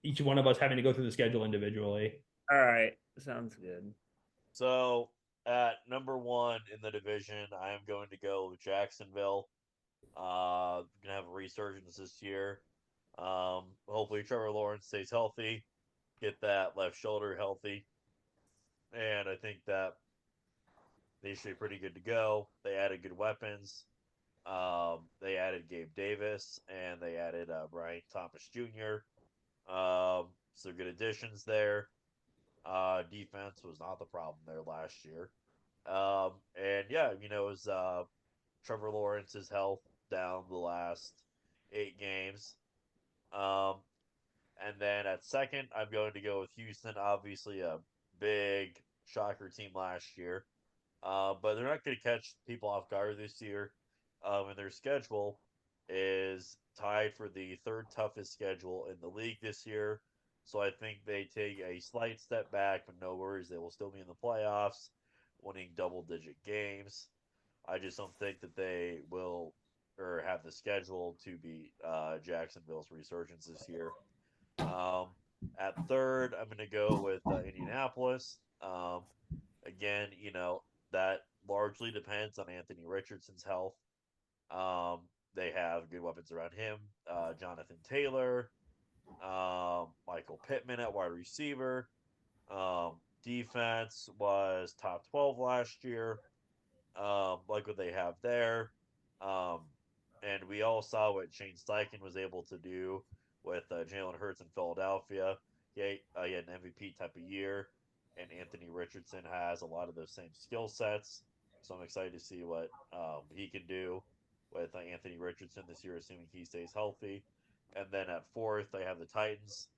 each one of us having to go through the schedule individually. All right, sounds good. So at number 1 in the division, I am going to go with Jacksonville. Gonna have a resurgence this year. Hopefully Trevor Lawrence stays healthy, get that left shoulder healthy, and I think that they should be pretty good to go. They added good weapons. They added Gabe Davis and they added Brian Thomas Jr. So good additions there. Defense was not the problem there last year. And yeah, it was Trevor Lawrence's health down the last 8 games. And then at second, I'm going to go with Houston. Obviously, a big shocker team last year. But they're not going to catch people off guard this year. And their schedule is tied for the 3rd toughest schedule in the league this year. So I think they take a slight step back, but no worries. They will still be in the playoffs, winning double-digit games. I just don't think that they will or have the schedule to beat Jacksonville's resurgence this year. At third, I'm going to go with Indianapolis. Again, that largely depends on Anthony Richardson's health. They have good weapons around him. Jonathan Taylor, Michael Pittman at wide receiver. Defense was top 12 last year. Like what they have there. And we all saw what Shane Steichen was able to do with Jalen Hurts in Philadelphia. He had an MVP type of year, and Anthony Richardson has a lot of those same skill sets. So I'm excited to see what he can do with Anthony Richardson this year, assuming he stays healthy. And then at fourth, they have the Titans.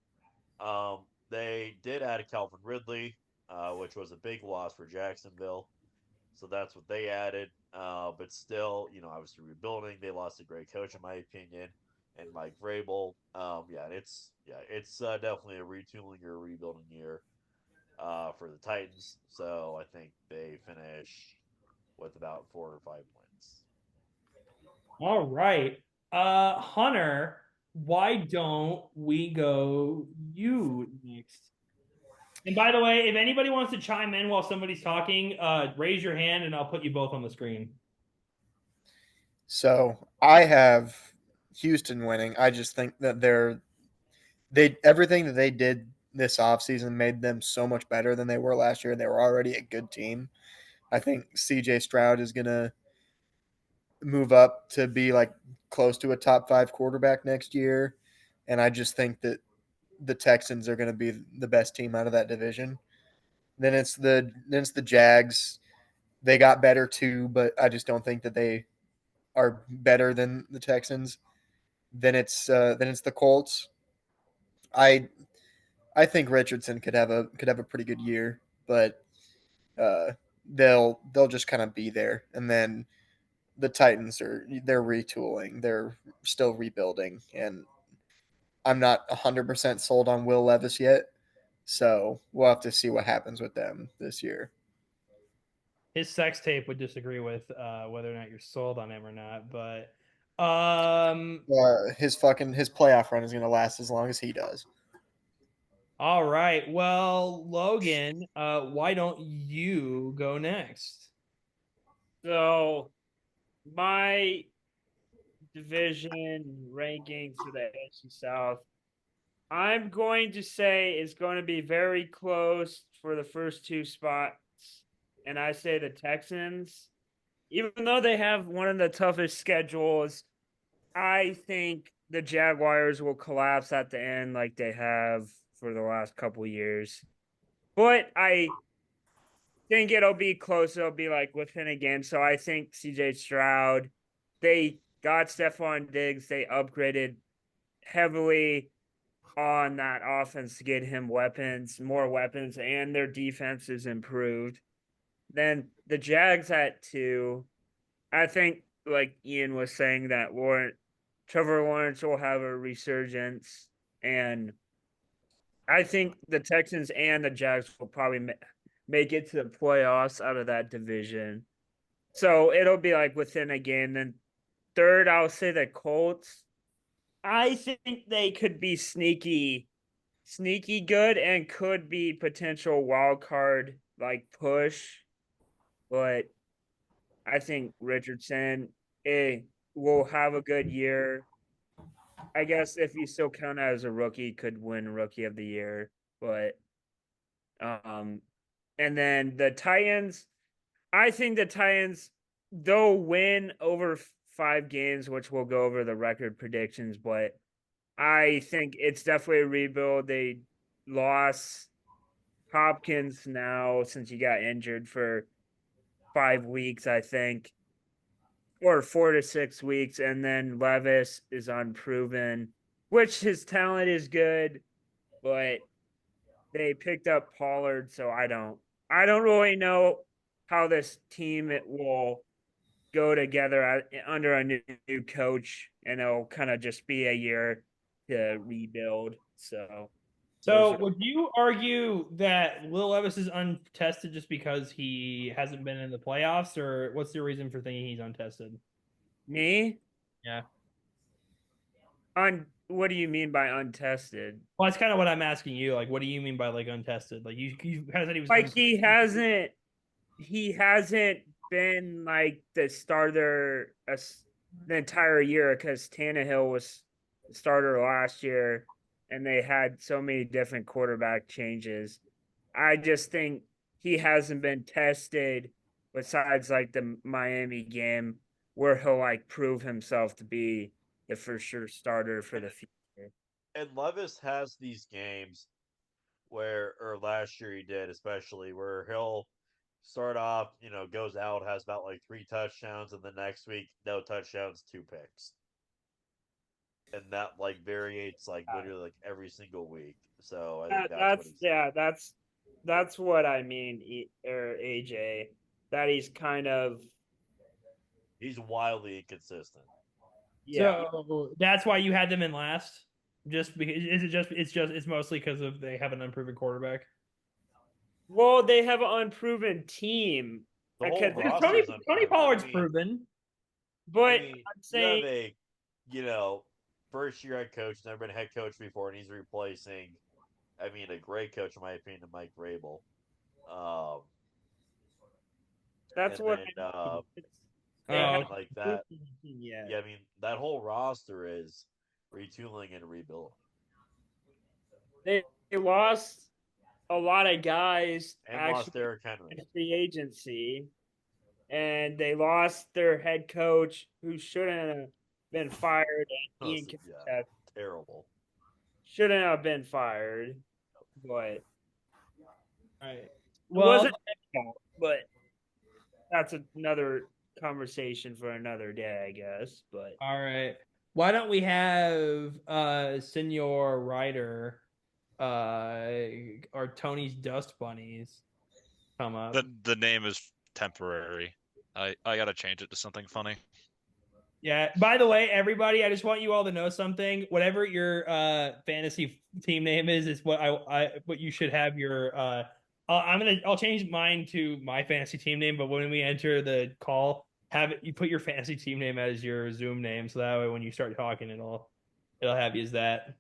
They did add Calvin Ridley, which was a big loss for Jacksonville. So that's what they added. But still, obviously rebuilding. They lost a great coach, in my opinion. and Mike Vrabel. It's definitely a retooling or a rebuilding year for the Titans. So I think they finish with about 4 or 5 wins. All right. Hunter, why don't we go you next? And by the way, if anybody wants to chime in while somebody's talking, raise your hand and I'll put you both on the screen. So I have Houston winning. I just think that they everything that they did this offseason made them so much better than they were last year, and they were already a good team. I think CJ Stroud is gonna move up to be like close to a top 5 quarterback next year. And I just think that the Texans are gonna be the best team out of that division. Then it's the Jags. They got better too, but I just don't think that they are better than the Texans. Then it's the Colts. I I think Richardson could have a pretty good year, but uh, they'll just kind of be there. And then the Titans they're retooling, they're still rebuilding, and I'm not 100% sold on Will Levis yet. So we'll have to see what happens with them this year. His sex tape would disagree with whether or not you're sold on him or not, but His playoff run is going to last as long as he does. all right. Well, Logan, why don't you go next? So my division ranking for the AFC South, I'm going to say is going to be very close for the first two spots. And I say the Texans, even though they have one of the toughest schedules, I think the Jaguars will collapse at the end like they have for the last couple years. But I think it'll be close. It'll be like within a game. So I think CJ Stroud, they got Stephon Diggs. They upgraded heavily on that offense to get him weapons, more weapons, and their defense is improved. Then the Jags at 2. I think, like Ian was saying, that Trevor Lawrence will have a resurgence, and I think the Texans and the Jags will probably make it to the playoffs out of that division. So it'll be like within a game. Then third, I'll say the Colts. I think they could be sneaky good and could be potential wild card like push, but I think Richardson will have a good year. I guess if you still count as a rookie, could win Rookie of the Year, but and then the Titans. I think the Titans they'll win over 5 games, which we'll go over the record predictions, but I think it's definitely a rebuild. They lost Hopkins now since he got injured for 5 weeks, I think, or 4 to 6 weeks, and then Levis is unproven, which his talent is good, but they picked up Pollard, so I don't really know how this team it will go together under a new coach, and it'll kind of just be a year to rebuild. So, would you argue that Will Levis is untested just because he hasn't been in the playoffs, or what's the reason for thinking he's untested? Me? Yeah. What do you mean by untested? Well, that's kind of what I'm asking you. Like, what do you mean by like untested? Like, you kind of said he was like he hasn't been like the starter the entire year because Tannehill was the starter last year, and they had so many different quarterback changes. I just think he hasn't been tested besides like the Miami game where he'll like prove himself to be the for sure starter for the future. And Levis has these games where, or last year he did, especially where he'll start off, goes out, has about like 3 touchdowns, and the next week, no touchdowns, 2 picks. And that like variates like literally like every single week. So I think that's what he's that's what I mean, or AJ, that he's wildly inconsistent. Yeah. So that's why you had them in last. Just because it's mostly because of they have an unproven quarterback. Well, they have an unproven team. The whole Because roster Tony is Tony unproven. Pollard's I mean, proven. but I mean, I'm you have saying a, first year head coach, never been a head coach before, and he's replacing, a great coach in my opinion, Mike Vrabel. that's And what then, I mean. They Oh, haven't like that. proven the team yet. Yeah, that whole roster is retooling and rebuilding. They lost a lot of guys And lost actually Derrick Henry. in free agency, and they lost their head coach who shouldn't have been fired. And Ian Yeah, terrible. shouldn't have been fired, but right. it Well, wasn't his fault, but that's another conversation for another day, I guess. But all right. Why don't we have Senor Ryder or Tony's Dust Bunnies come up? The name is temporary. I gotta change it to something funny. Yeah. By the way, everybody, I just want you all to know something. Whatever your fantasy team name is what what you should have your I'll change mine to my fantasy team name, but when we enter the call, have it you put your fantasy team name as your Zoom name, so that way when you start talking, it'll have you as that.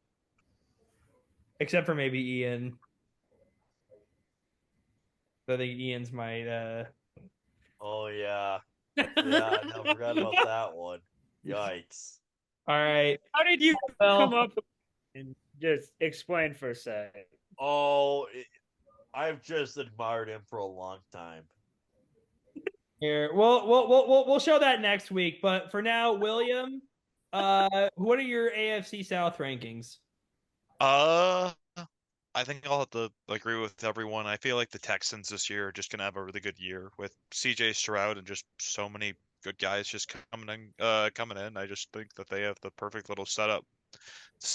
Except for maybe Ian. I think Ian's my Oh yeah. Yeah, no, forgot about that one. Yikes. All right. how did you Well, come up and just explain for a second? Oh, I've just admired him for a long time. here, we'll show that next week. But for now, William, what are your AFC South rankings? I think I'll have to agree with everyone. I feel like the Texans this year are just gonna have a really good year with CJ Stroud and just so many good guys just coming in. I just think that they have the perfect little setup.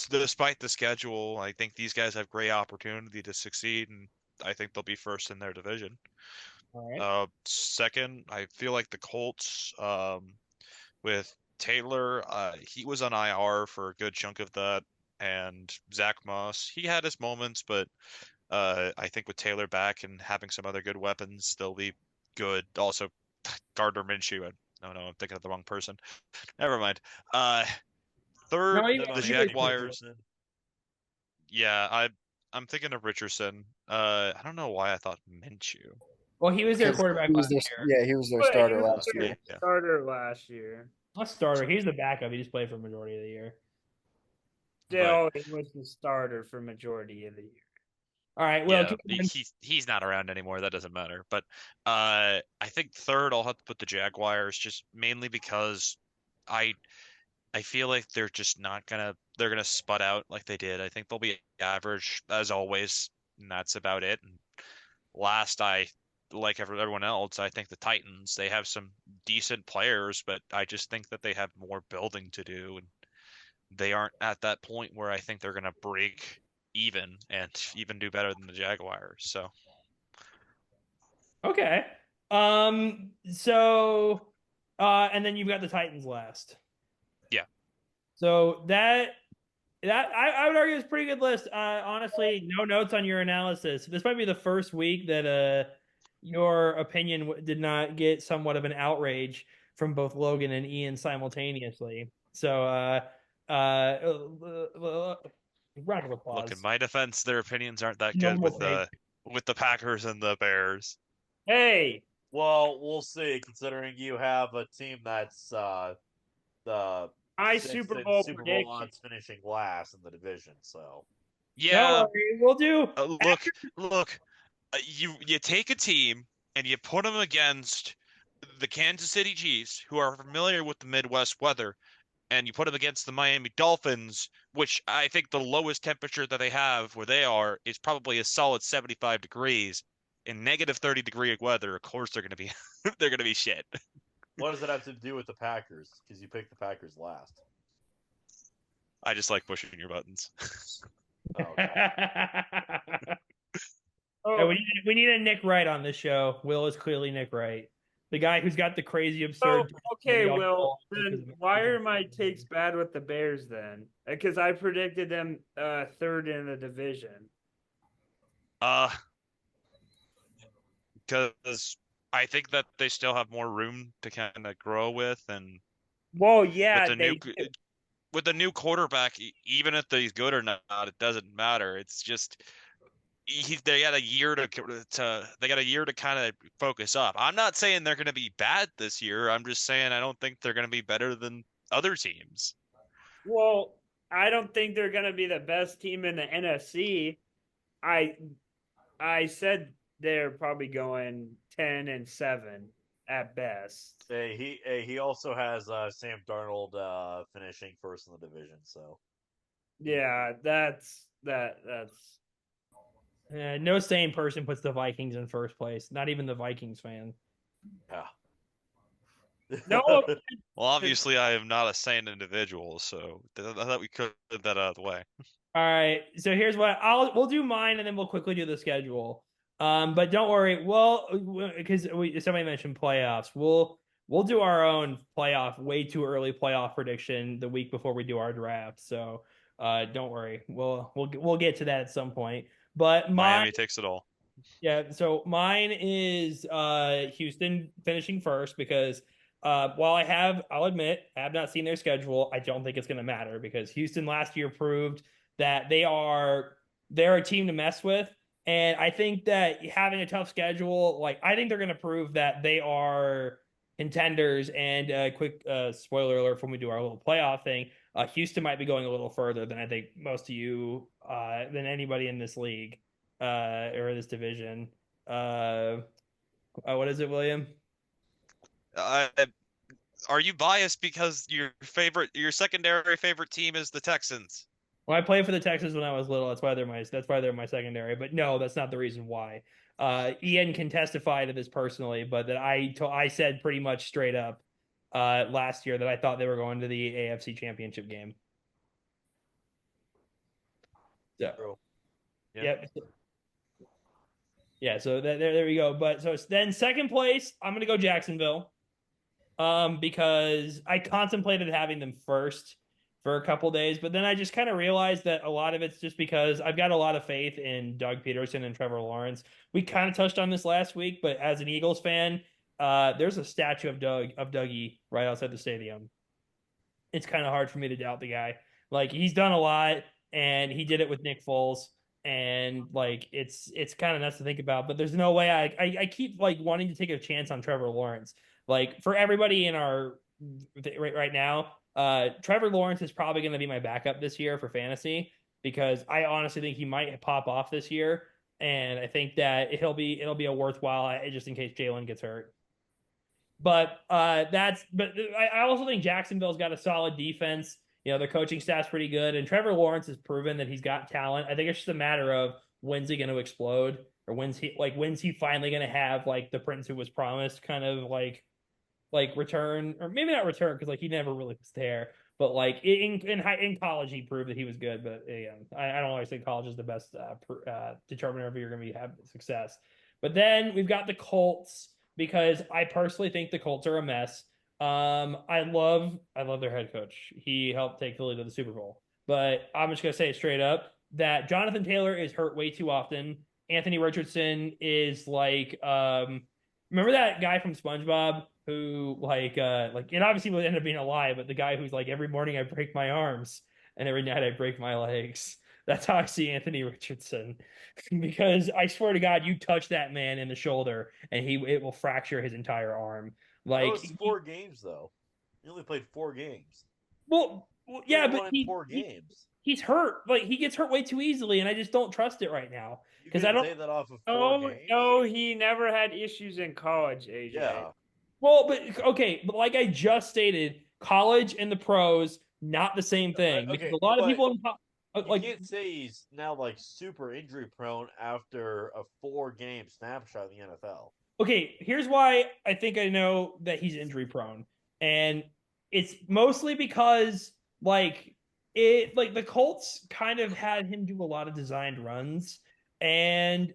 Despite the schedule, I think these guys have great opportunity to succeed, and I think they'll be first in their division. All right. Second, I feel like the Colts, with Taylor, he was on IR for a good chunk of that, and Zach Moss, he had his moments, but I think with Taylor back and having some other good weapons, they'll be good. Also, Gardner Minshew. No, I'm thinking of the wrong person. Never mind. Third, No, Then the on Jaguars. Yeah, I'm thinking of Richardson. I don't know why I thought Minshew. Well, he was their Because quarterback he was last their, year. yeah, he was their But starter he was last their year. Yeah. starter last year. Not starter. He's the backup. He just played for the majority of the year. Still, he was the starter for majority of the year. All right. Well, Yeah, he's not around anymore. That doesn't matter. But I think third, I'll have to put the Jaguars, just mainly because I feel like they're just not they're gonna sput out like they did. I think they'll be average as always, and that's about it. And last, like everyone else, I think the Titans, they have some decent players, but I just think that they have more building to do, and they aren't at that point where I think they're gonna break even and even do better than the Jaguars. So okay. So, and then you've got the Titans last. yeah. So that I would argue is a pretty good list. Honestly, no notes on your analysis. This might be the first week that your opinion did not get somewhat of an outrage from both Logan and Ian simultaneously. So round of applause. Look, in my defense, their opinions aren't that No good more with the Packers and the Bears. Hey, Well, we'll see, considering you have a team that's the my sixth Super in Bowl Super Bowl prediction. odds finishing last in the division. So Yeah, No worry, we'll do. look. You take a team and you put them against the Kansas City Chiefs, who are familiar with the Midwest weather, and you put them against the Miami Dolphins, which I think the lowest temperature that they have where they are is probably a solid 75 degrees. In negative 30-degree weather, of course they're gonna be they're gonna be shit. what does it have to do with the Packers? Because you picked the Packers last. I just like pushing your buttons. Oh, okay. Yeah, we need a Nick Wright on this show. Will is clearly Nick Wright. The guy who's got the crazy So absurd. okay, Will. Then why are my takes bad with the Bears then? Because I predicted them third in the division. Because I think that they still have more room to kind of grow with, and Well, with yeah, the new quarterback, even if he's good or not, it doesn't matter. It's just they got a year to kind of focus up. I'm not saying they're going to be bad this year. I'm just saying I don't think they're going to be better than other teams. Well, I don't think they're going to be the best team in the NFC. I said they're probably going 10-7 at best. He also has Sam Darnold finishing first in the division. So Yeah, that's No sane person puts the Vikings in first place. Not even the Vikings fan. yeah. no. Well, obviously, I am not a sane individual, so I thought we could get that out of the way. All right. So here's what we'll do mine, and then we'll quickly do the schedule. But don't worry. Well, because somebody mentioned playoffs, we'll do our own way too early playoff prediction the week before we do our draft. So don't worry. We'll get to that at some point. But Miami takes it all. Yeah, so mine is Houston finishing first because while I'll admit, I have not seen their schedule. I don't think it's going to matter because Houston last year proved that they're a team to mess with, and I think that having a tough schedule, I think they're going to prove that they are contenders. And quick spoiler alert when we do our little playoff thing, Houston might be going a little further than I think most of you than anybody in this league or this division. What is it, William? Are you biased because your secondary favorite team is the Texans? Well, I played for the Texans when I was little. That's why they're my secondary. But no, that's not the reason why. Ian can testify to this personally, but that I said pretty much straight up last year that I thought they were going to the AFC Championship game. So, yep. Yeah, so there we go. But so then second place, I'm gonna go Jacksonville, because I contemplated having them first for a couple days, but then I just kind of realized that a lot of it's just because I've got a lot of faith in Doug Peterson and Trevor Lawrence. We kind of touched on this last week, but as an Eagles fan, there's a statue of Dougie right outside the stadium. It's kind of hard for me to doubt the guy. He's done a lot, and he did it with Nick Foles. And it's kind of nuts to think about, but there's no way I keep wanting to take a chance on Trevor Lawrence. For everybody in our right now, Trevor Lawrence is probably going to be my backup this year for fantasy because I honestly think he might pop off this year, and I think that it'll be a worthwhile just in case Jalen gets hurt. But I also think Jacksonville's got a solid defense. Their coaching staff's pretty good, and Trevor Lawrence has proven that he's got talent. I think it's just a matter of when's he going to explode, or when's he finally going to have the prince who was promised kind of return, or maybe not return because he never really was there. But in college he proved that he was good. But I don't always think college is the best determiner if you're going to have success. But then we've got the Colts because I personally think the Colts are a mess. I love their head coach. He helped take Philly to the Super Bowl. But I'm just gonna say it straight up that Jonathan Taylor is hurt way too often. Anthony Richardson is remember that guy from SpongeBob who it obviously would end up being a lie, but the guy who's every morning I break my arms and every night I break my legs. That's how I see Anthony Richardson. Because I swear to God, you touch that man in the shoulder and it will fracture his entire arm. That was 4 games though. He only played 4 games. Well yeah, but 4 games. He's hurt. He gets hurt way too easily, and I just don't trust it right now because I don't say that off of 4 games. No, he never had issues in college, AJ. Yeah. Well, but okay, but like I just stated, college and the pros not the same thing. Okay, a lot of people you can't say he's now super injury prone after a 4-game snapshot in the NFL. Okay, here's why I think I know that he's injury prone. And it's mostly because the Colts kind of had him do a lot of designed runs, and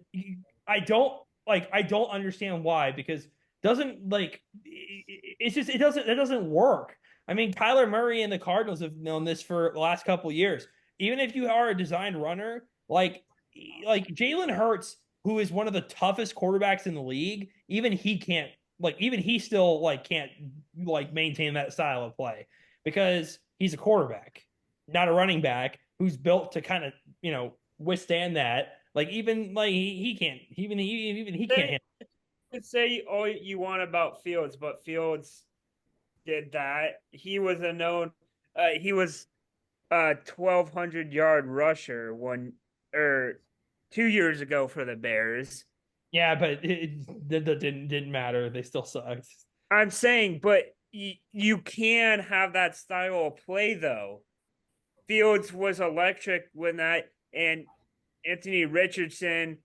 I don't understand why, because doesn't like it's just it doesn't work. I mean, Kyler Murray and the Cardinals have known this for the last couple of years. Even if you are a designed runner, like Jalen Hurts, who is one of the toughest quarterbacks in the league, even he can't even he still can't maintain that style of play because he's a quarterback, not a running back who's built to kind of withstand that. He can't even he can't handle. Could say all you want about Fields, but Fields did that. He was a 1,200-yard rusher 2 years ago for the Bears. Yeah, but that didn't matter. They still sucked. I'm saying, but you can have that style of play though. Fields was electric when that, and Anthony Richardson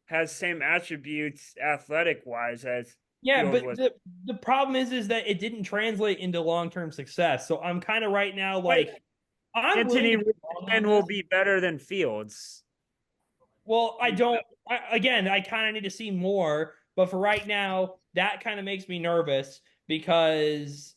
has same attributes athletic wise as Fields was. The problem is that it didn't translate into long-term success. So I'm kind of right now Anthony Richardson will be better than Fields. Well, I kind of need to see more, but for right now, that kind of makes me nervous because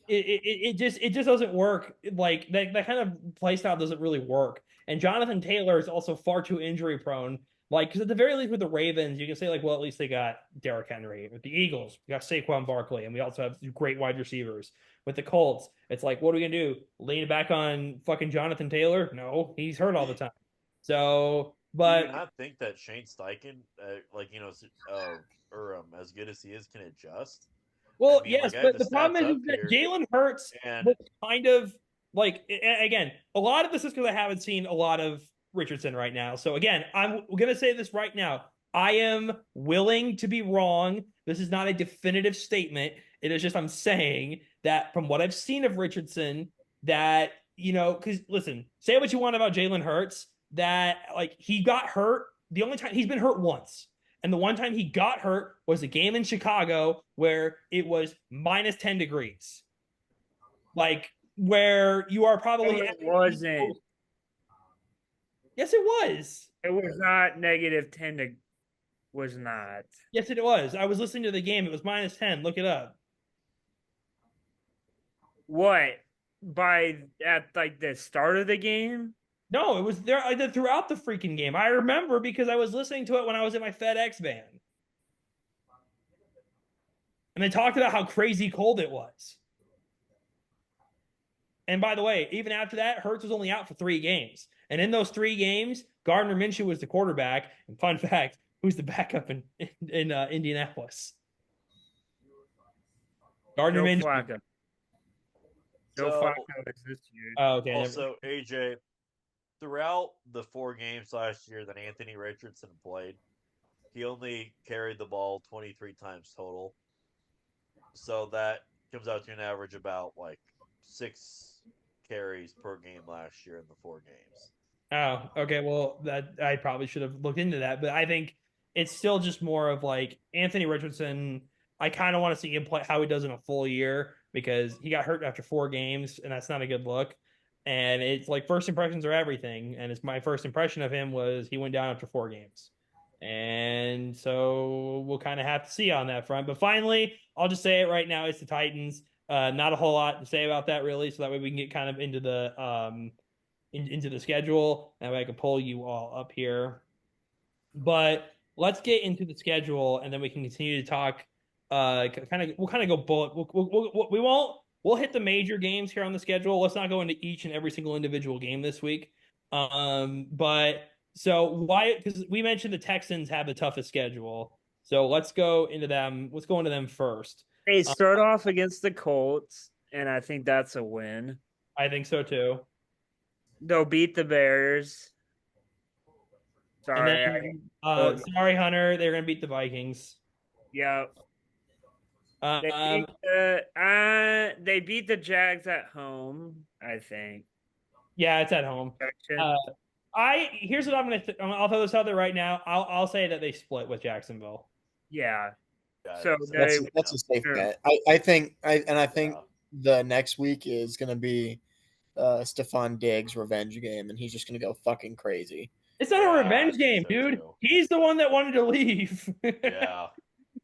it just doesn't work. That kind of play style doesn't really work. And Jonathan Taylor is also far too injury prone. Because at the very least with the Ravens, you can say at least they got Derrick Henry. With the Eagles, we got Saquon Barkley, and we also have great wide receivers. With the Colts, it's what are we gonna do? Lean it back on fucking Jonathan Taylor? No, he's hurt all the time. So, but do you not think that Shane Steichen, as good as he is, can adjust? Well, yes, but the problem is that Jalen Hurts was kind of again, a lot of this is because I haven't seen a lot of Richardson right now. So again, I'm going to say this right now. I am willing to be wrong. This is not a definitive statement. It is just I'm saying that from what I've seen of Richardson, that, because listen, say what you want about Jalen Hurts, that he got hurt. The only time he's been hurt once. And the one time he got hurt was a game in Chicago where it was minus 10 degrees. Where you are probably... It wasn't. Yes, it was. It was not negative 10 was not. Yes, it was. I was listening to the game. It was minus 10. Look it up. What? At the start of the game? No, it was there throughout the freaking game. I remember because I was listening to it when I was in my FedEx van. And they talked about how crazy cold it was. And by the way, even after that, Hurts was only out for 3 games. And in those 3 games, Gardner Minshew was the quarterback. And fun fact, who's the backup in Indianapolis? Gardner Minshew. Joe Flacco is this year. Oh, okay. Also, AJ, throughout the 4 games last year that Anthony Richardson played, he only carried the ball 23 times total. So that comes out to an average about 6 carries per game last year in the 4 games. Oh, okay. Well, that I probably should have looked into that, but I think it's still just more of Anthony Richardson. I kind of want to see him play how he does in a full year because he got hurt after 4 games, and that's not a good look. And it's first impressions are everything. And it's my first impression of him was he went down after 4 games. And so we'll kind of have to see on that front. But finally, I'll just say it right now. It's the Titans. Not a whole lot to say about that really. So that way we can get kind of into the into the schedule. That way I can pull you all up here. But let's get into the schedule and then we can continue to talk. We'll kind of go bullet. We'll hit the major games here on the schedule. Let's not go into each and every single individual game this week. But so why? Because we mentioned the Texans have the toughest schedule. So let's go into them. Let's go into them first. They start off against the Colts, and I think that's a win. I think so too. They'll beat the Bears. Sorry, sorry, Hunter. They're gonna beat the Vikings. Yep. They beat the Jags at home, I think. Yeah, it's at home. Here's what I'm gonna. I'll throw this out there right now. I'll say that they split with Jacksonville. Yeah. So that's a safe bet. I think the next week is gonna be Stephon Diggs' revenge game, and he's just gonna go fucking crazy. It's not a revenge game, dude. He's the one that wanted to leave. Yeah.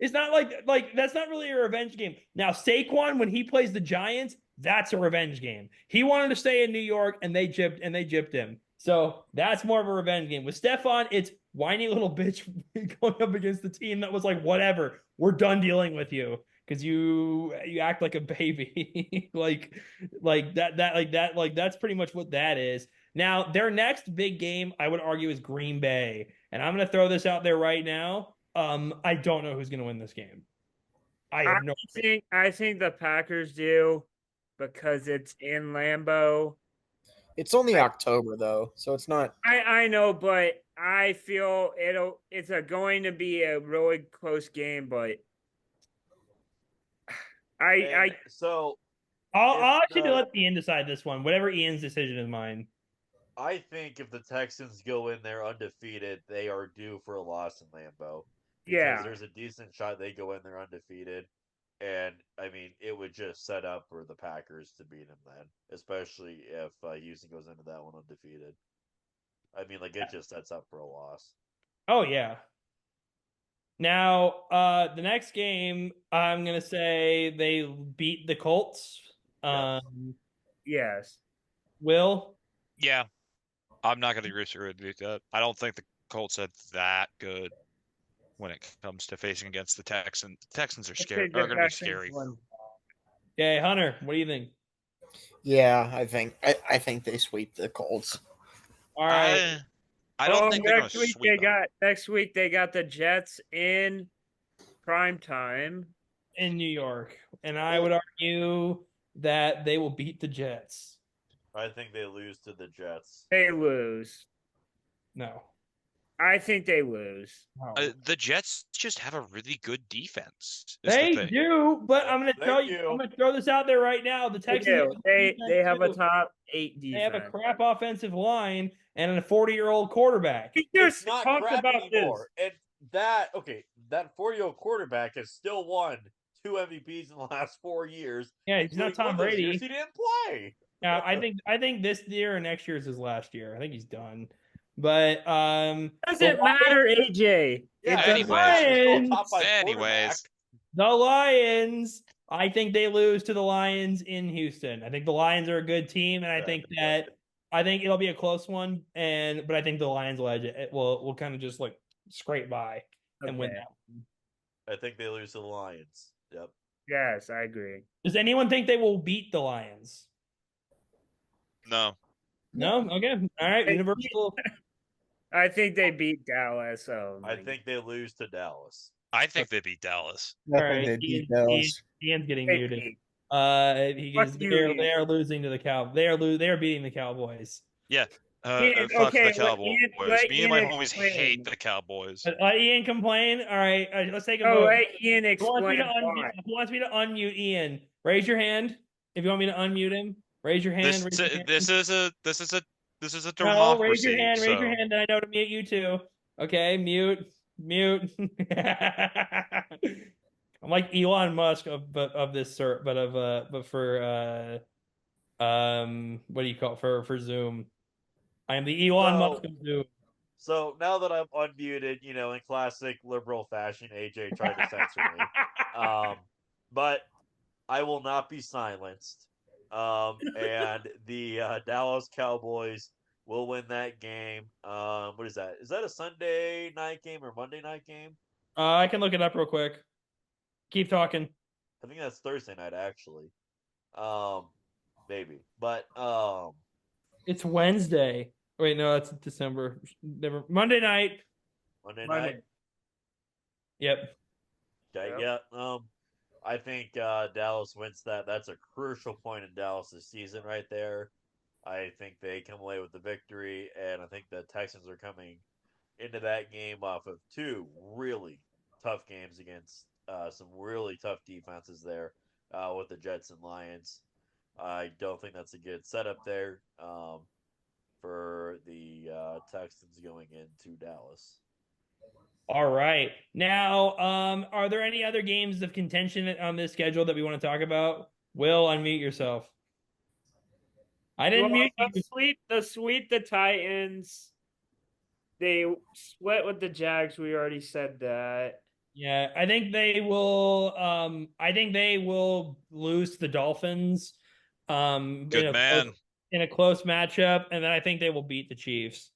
It's not like that's not really a revenge game. Now Saquon, when he plays the Giants, that's a revenge game. He wanted to stay in New York, and they gypped him. So that's more of a revenge game. With Stefan, it's whiny little bitch going up against the team that was like, whatever, we're done dealing with you because you act like a baby. like that's pretty much what that is. Now, their next big game, I would argue, is Green Bay. And I'm going to throw this out there right now. I don't know who's going to win this game. I have no idea. I think the Packers do because it's in Lambeau. It's only October though, so it's not. I know, but I feel it's going to be a really close game, but so I'll actually let Ian decide this one. Whatever Ian's decision is mine. I think if the Texans go in there undefeated, they are due for a loss in Lambeau. Because there's a decent shot they go in there undefeated. And, I mean, it would just set up for the Packers to beat them then. Especially if Houston goes into that one undefeated. I mean, like, it just sets up for a loss. Oh, yeah. Now, the next game, I'm going to say they beat the Colts. Yes. Will? Yeah. I'm not going to agree with that. I don't think the Colts are that good when it comes to facing against the Texans. The Texans are scary. Are going to be scary. Okay, Hunter, what do you think? Yeah, I think they sweep the Colts. All right. I don't think they're going to sweep them. Next week they got the Jets in prime time in New York, and I would argue that they will beat the Jets. I think they lose to the Jets. They lose. No. I think they lose. No. The Jets just have a really good defense. They do, but I'm going to tell you, I'm going to throw this out there right now. The Texans, they have a top 8 defense. They have a crap offensive line and a 40-year-old quarterback. He just talked about anymore. This. And that 40-year-old quarterback has still won 2 MVPs in the last 4 years. Yeah, he's not Tom Brady. He didn't play. Now, I think this year or next year is his last year. I think he's done. But doesn't matter, AJ. Yeah, anyways, the Lions. I think they lose to the Lions in Houston. I think the Lions are a good team, and I think it'll be a close one. But I think the Lions will edge it. It will kind of just like scrape by and win that one. I think they lose to the Lions. Yep. Yes, I agree. Does anyone think they will beat the Lions? No. No? Okay. All right. Universal. I think they beat Dallas. I think they lose to Dallas. I think they beat Dallas. All right. Ian's getting muted. They are losing to the Cowboys. They are beating the Cowboys. Yeah. Fuck the Cowboys. Me and my homies hate the Cowboys. Let Ian complain. All right. Let's take a vote. Let Ian explain. Who wants me to unmute Ian? Raise your hand if you want me to unmute him. Raise your hand. This is a democracy. No, raise your hand. Raise your hand. And I know to mute you too. Okay, mute. I'm like Elon Musk of this sort, but for what do you call it? For Zoom? I am the Elon Musk of Zoom. So now that I'm unmuted, in classic liberal fashion, AJ tried to censor me. But I will not be silenced. And the Dallas Cowboys will win that game. What is that? Is that a Sunday night game or Monday night game? I can look it up real quick. Keep talking. I think that's Thursday night, actually. Maybe, but it's Wednesday. Wait, no, that's December. Never. Monday night. Monday night. Yep. Okay, yeah. I think Dallas wins that. That's a crucial point in Dallas' season right there. I think they come away with the victory, and I think the Texans are coming into that game off of 2 really tough games against some really tough defenses there with the Jets and Lions. I don't think that's a good setup there for the Texans going into Dallas. All right. Now, are there any other games of contention on this schedule that we want to talk about? Will, unmute yourself. I didn't mute you. The Titans. They split with the Jags. We already said that. Yeah, I think they will. I think they will lose to the Dolphins. Good man. In a close matchup, and then I think they will beat the Chiefs.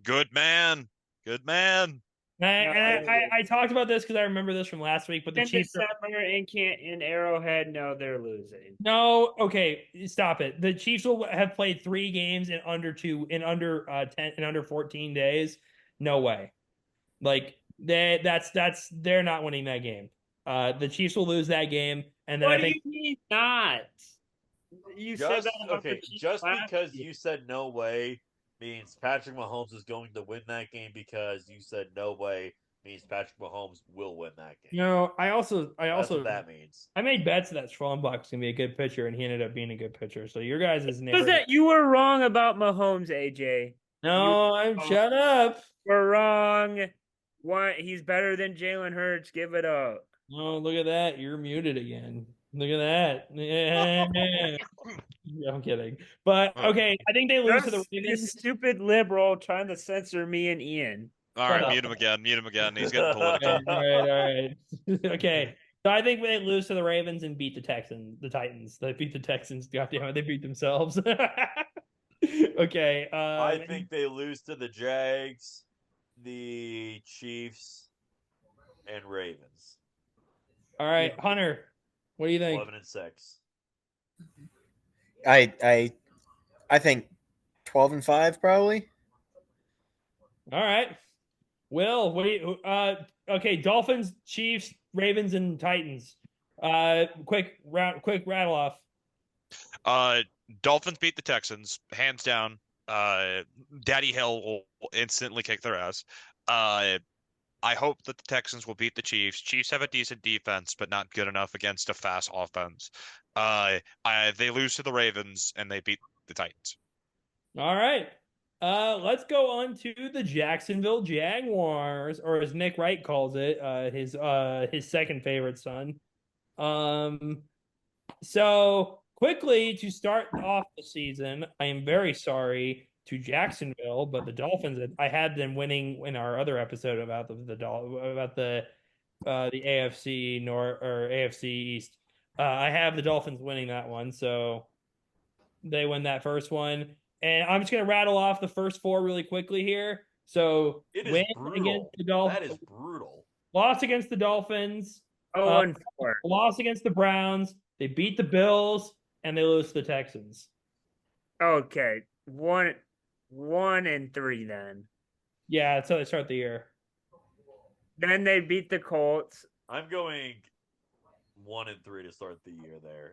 Good man. Good man. I talked about this because I remember this from last week, but the In Chiefs are December in Arrowhead, no, they're losing. no. Okay, stop it. The Chiefs will have played 3 games in under 10 in under 14 days. No way. Like that's they're not winning that game. The Chiefs will lose that game, and then What I do think you mean not? You said Just that about the okay, Chiefs just last because year. you said no way means Patrick Mahomes is going to win that game because you said no way means Patrick Mahomes will win that game. I also That's what that means. I made bets that Schwallenbach's gonna be a good pitcher, and he ended up being a good pitcher. So your guys' Was narrative. that you were wrong about Mahomes, AJ? No, I'm shut up. We're wrong. What? He's better than Jalen Hurts. Give it up. Oh, look at that. You're muted again. Look at that. Yeah, I'm kidding. But okay, I think they lose to the You Ravens. stupid liberal trying to censor me and Ian. All Shut right, up. mute him again. Mute him again. He's getting political. All right. Okay. So I think they lose to the Ravens and beat the Titans. They beat the Texans. God damn it, they beat themselves. Okay. I think they lose to the Jags, the Chiefs, and Ravens. All right, Hunter. What do you think? 11-6. I think 12-5 probably. All right. Will, what do you okay, Dolphins, Chiefs, Ravens, and Titans. Quick rattle off. Dolphins beat the Texans, hands down. Daddy Hill will instantly kick their ass. I hope that the Texans will beat the Chiefs. Chiefs have a decent defense, but not good enough against a fast offense. They lose to the Ravens and they beat the Titans. All right. Let's go on to the Jacksonville Jaguars, or as Nick Wright calls it, his second favorite son. So quickly to start off the season, I am very sorry to Jacksonville, but the Dolphins, I had them winning in our other episode about the AFC North or AFC East. I have the Dolphins winning that one, so they win that first one. And I'm just going to rattle off the first 4 really quickly here. So It is win brutal. against the Dolphins. That is brutal. Loss against the Dolphins. 0-4. Loss against the Browns. They beat the Bills and they lose to the Texans. Okay, 1-3 then. Yeah, that's how they start the year. Then they beat the Colts. I'm going 1-3 to start the year there.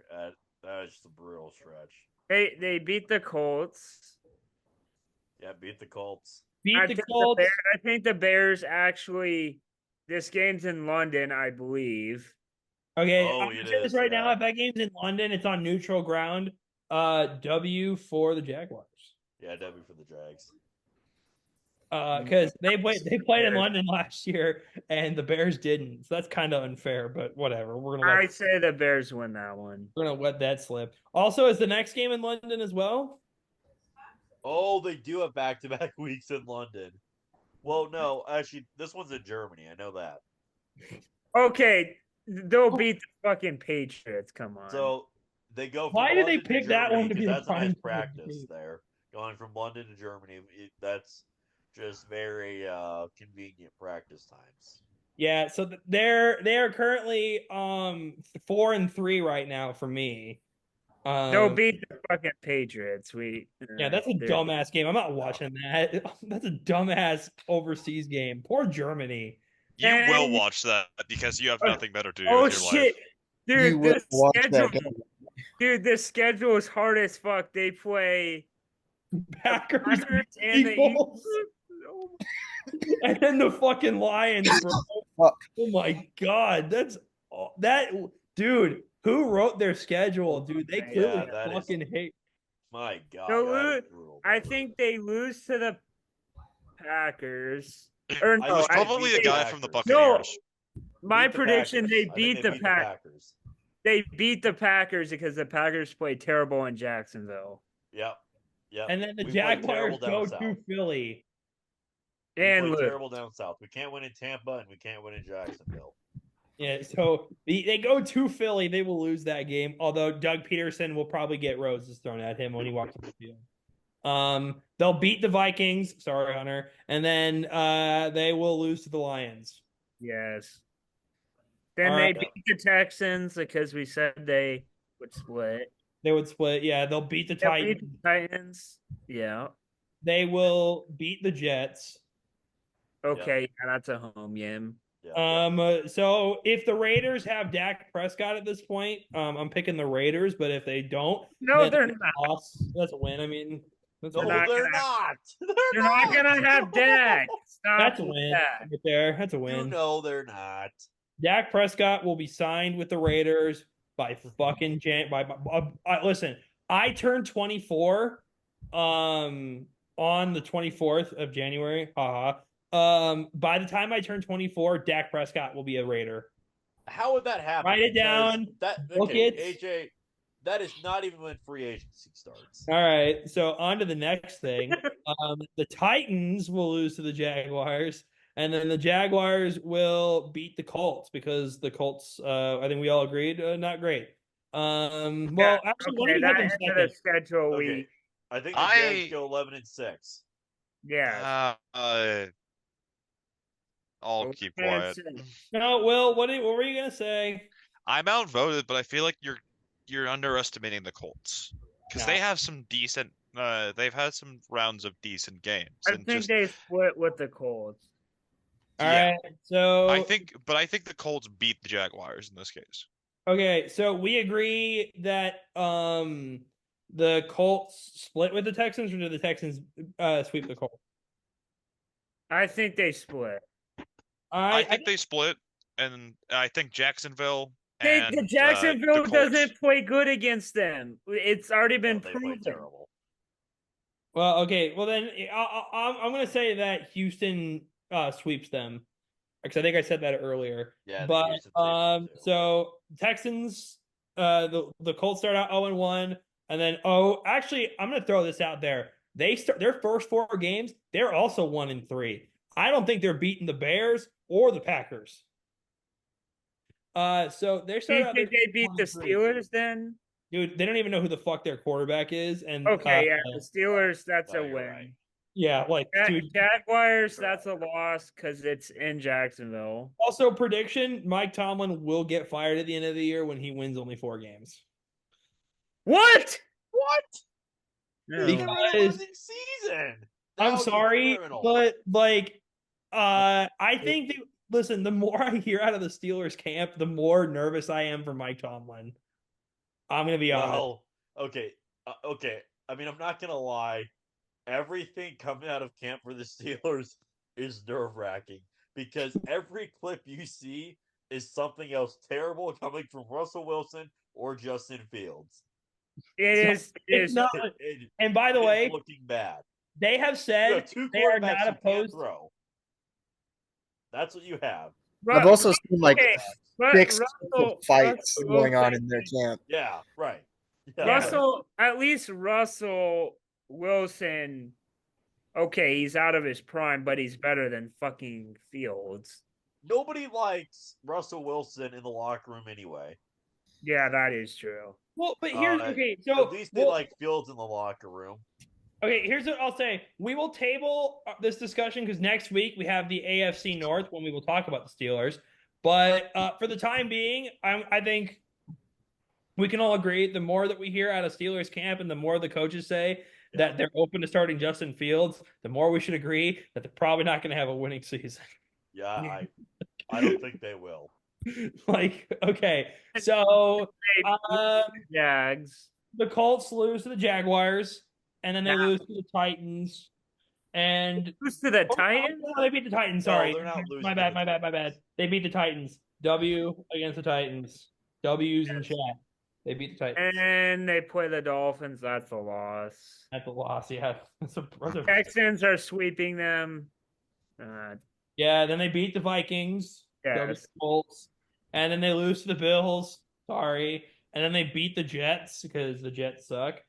That is just a brutal stretch. They beat the Colts. Yeah, beat the Colts. Beat the Colts. I think the Bears actually. This game's in London, I believe. Okay, Oh, I'm it gonna say this is, right yeah. now. If that game's in London, it's on neutral ground. W for the Jaguars. Yeah, W for the Jags. Because they played in London last year and the Bears didn't. So that's kind of unfair, but whatever. I say the Bears win that one. We're gonna let that slip. Also, is the next game in London as well? Oh, they do have back-to-back weeks in London. Well, no, actually, this one's in Germany. I know that. Okay, they'll beat the fucking Patriots. Come on. So they go. From Why did they London to pick that Germany one to be the because that's a nice prime practice game? there. Going from London to Germany, that's just very convenient practice times. Yeah, so they are currently 4-3 right now for me. They'll beat the fucking Patriots. Yeah, that's a dumbass game. I'm not watching that. That's a dumbass overseas game. Poor Germany. You will watch that because you have nothing better to do Oh with your shit, life. dude! The schedule is hard as fuck. They play Packers and the Eagles. And then the fucking Lions, bro. Oh my god, dude. Who wrote their schedule, dude? They clearly fucking hate. My god, I think they lose to the Packers. Or no, it was probably the guy from the Buccaneers. No, my prediction: they beat the Packers. They beat the Packers because the Packers played terrible in Jacksonville. Yep. And then the Jaguars go to Philly. And play lose. terrible down south. We can't win in Tampa, and we can't win in Jacksonville. Yeah, so they go to Philly, they will lose that game. Although Doug Peterson will probably get roses thrown at him when he walks on the field. They'll beat the Vikings. Sorry, Hunter, and then they will lose to the Lions. Yes. Then All they right. beat the Texans because we said they would split. They would split. Yeah, they'll beat the They'll Titans. beat the Titans. Yeah. They will beat the Jets. Okay, yeah, that's a home game. Yeah. So if the Raiders have Dak Prescott at this point, I'm picking the Raiders. But if they don't, No, then they're it's a not. loss. That's a win. I mean, that's a No, win. they're not. They're not gonna have Dak. Stop That's a with win that. right there. That's a You win. know they're not. Dak Prescott will be signed with the Raiders by fucking listen, I turned 24 on the 24th of January. Haha. By the time I turn 24, Dak Prescott will be a Raider. How would that happen? Write it down. Book it. AJ, that is not even when free agency starts. All right. So on to the next thing. The Titans will lose to the Jaguars. And then the Jaguars will beat the Colts because the Colts, I think we all agreed, not great. Well, actually, one of you that have them end of the second. schedule Okay. I think the Jags go 11-6. Yeah. I'll keep quiet. No, Will, what were you gonna say? I'm outvoted, but I feel like you're underestimating the Colts because they have some decent. They've had some rounds of decent games. I think they split with the Colts. All right, so I think the Colts beat the Jaguars in this case. Okay, so we agree that the Colts split with the Texans, or did the Texans sweep the Colts? I think they split. I think they split, and I think Jacksonville. The Jacksonville the doesn't play good against them. It's already been proven. Terrible. Well, okay. Well, then I'm going to say that Houston sweeps them because I think I said that earlier. Yeah, but so Texans, the Colts start out 0-1, and then actually, I'm going to throw this out there. They start their first 4 games. They're also 1-3. I don't think they're beating the Bears or the Packers. So they start out. They beat the Steelers then? Dude, they don't even know who the fuck their quarterback is. And okay, yeah, the Steelers, that's a win. Right. Yeah, like dude. Jaguars, that's a loss because it's in Jacksonville. Also, prediction: Mike Tomlin will get fired at the end of the year when he wins only 4 games. What? Because season. I'm sorry, but like, I think listen. The more I hear out of the Steelers camp, the more nervous I am for Mike Tomlin. I'm gonna be honest. Okay. I mean, I'm not gonna lie. Everything coming out of camp for the Steelers is nerve-wracking because every clip you see is something else terrible coming from Russell Wilson or Justin Fields. It is not. And by the way, looking bad. They have said they are not opposed. That's what you have. I've also seen like 6 fights going on in their camp. Yeah, right. Yeah. At least Russell Wilson, okay, he's out of his prime, but he's better than fucking Fields. Nobody likes Russell Wilson in the locker room anyway. Yeah, that is true. Well, but here's so at least they like Fields in the locker room. Okay, here's what I'll say. We will table this discussion because next week we have the AFC North when we will talk about the Steelers. But for the time being, I think we can all agree the more that we hear out of Steelers camp and the more the coaches say that they're open to starting Justin Fields, the more we should agree that they're probably not going to have a winning season. Yeah, I don't think they will. Okay, so Jags. The Colts lose to the Jaguars, and then they lose to the Titans. And lose to the Titans? No, they beat the Titans. Sorry, no, they're not losing. My bad. They beat the Titans. W against the Titans. W's in chat. They beat the Titans. And they play the Dolphins. That's a loss. That's a loss. Yeah. Texans are sweeping them. Yeah. Then they beat the Vikings. Yes. Colts. And then they lose to the Bills. Sorry. And then they beat the Jets because the Jets suck.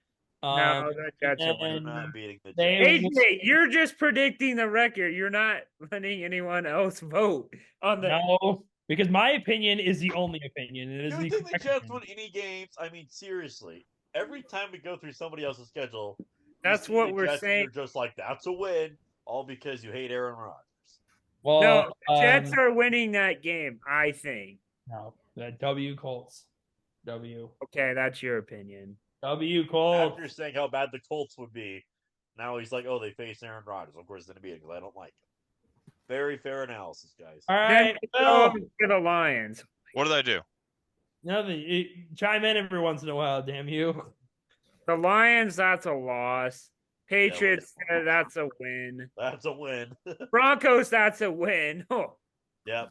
No, the Jets are We're winning. not beating the they Jets. will- AJ, you're just predicting the record. You're not letting anyone else vote on the. No, because my opinion is the only opinion. It is Do you the think the correct Jets opinion. win any games? I mean, seriously. Every time we go through somebody else's schedule, you That's see what the we're Jets and saying. you're just like, that's a win, all because you hate Aaron Rodgers. Well, No, the Jets are winning that game. I think. no, the W Colts. Okay, that's your opinion. W Colts. After saying how bad the Colts would be, now he's like, oh, they face Aaron Rodgers. Of course, it's going to be it because I don't like him. Very fair analysis, guys. All Then right, they go to the Lions. What did I do? nothing. Chime in every once in a while, damn you. The Lions, that's a loss. Patriots, well, that's a win. That's a win. Broncos, that's a win. Oh, Yep.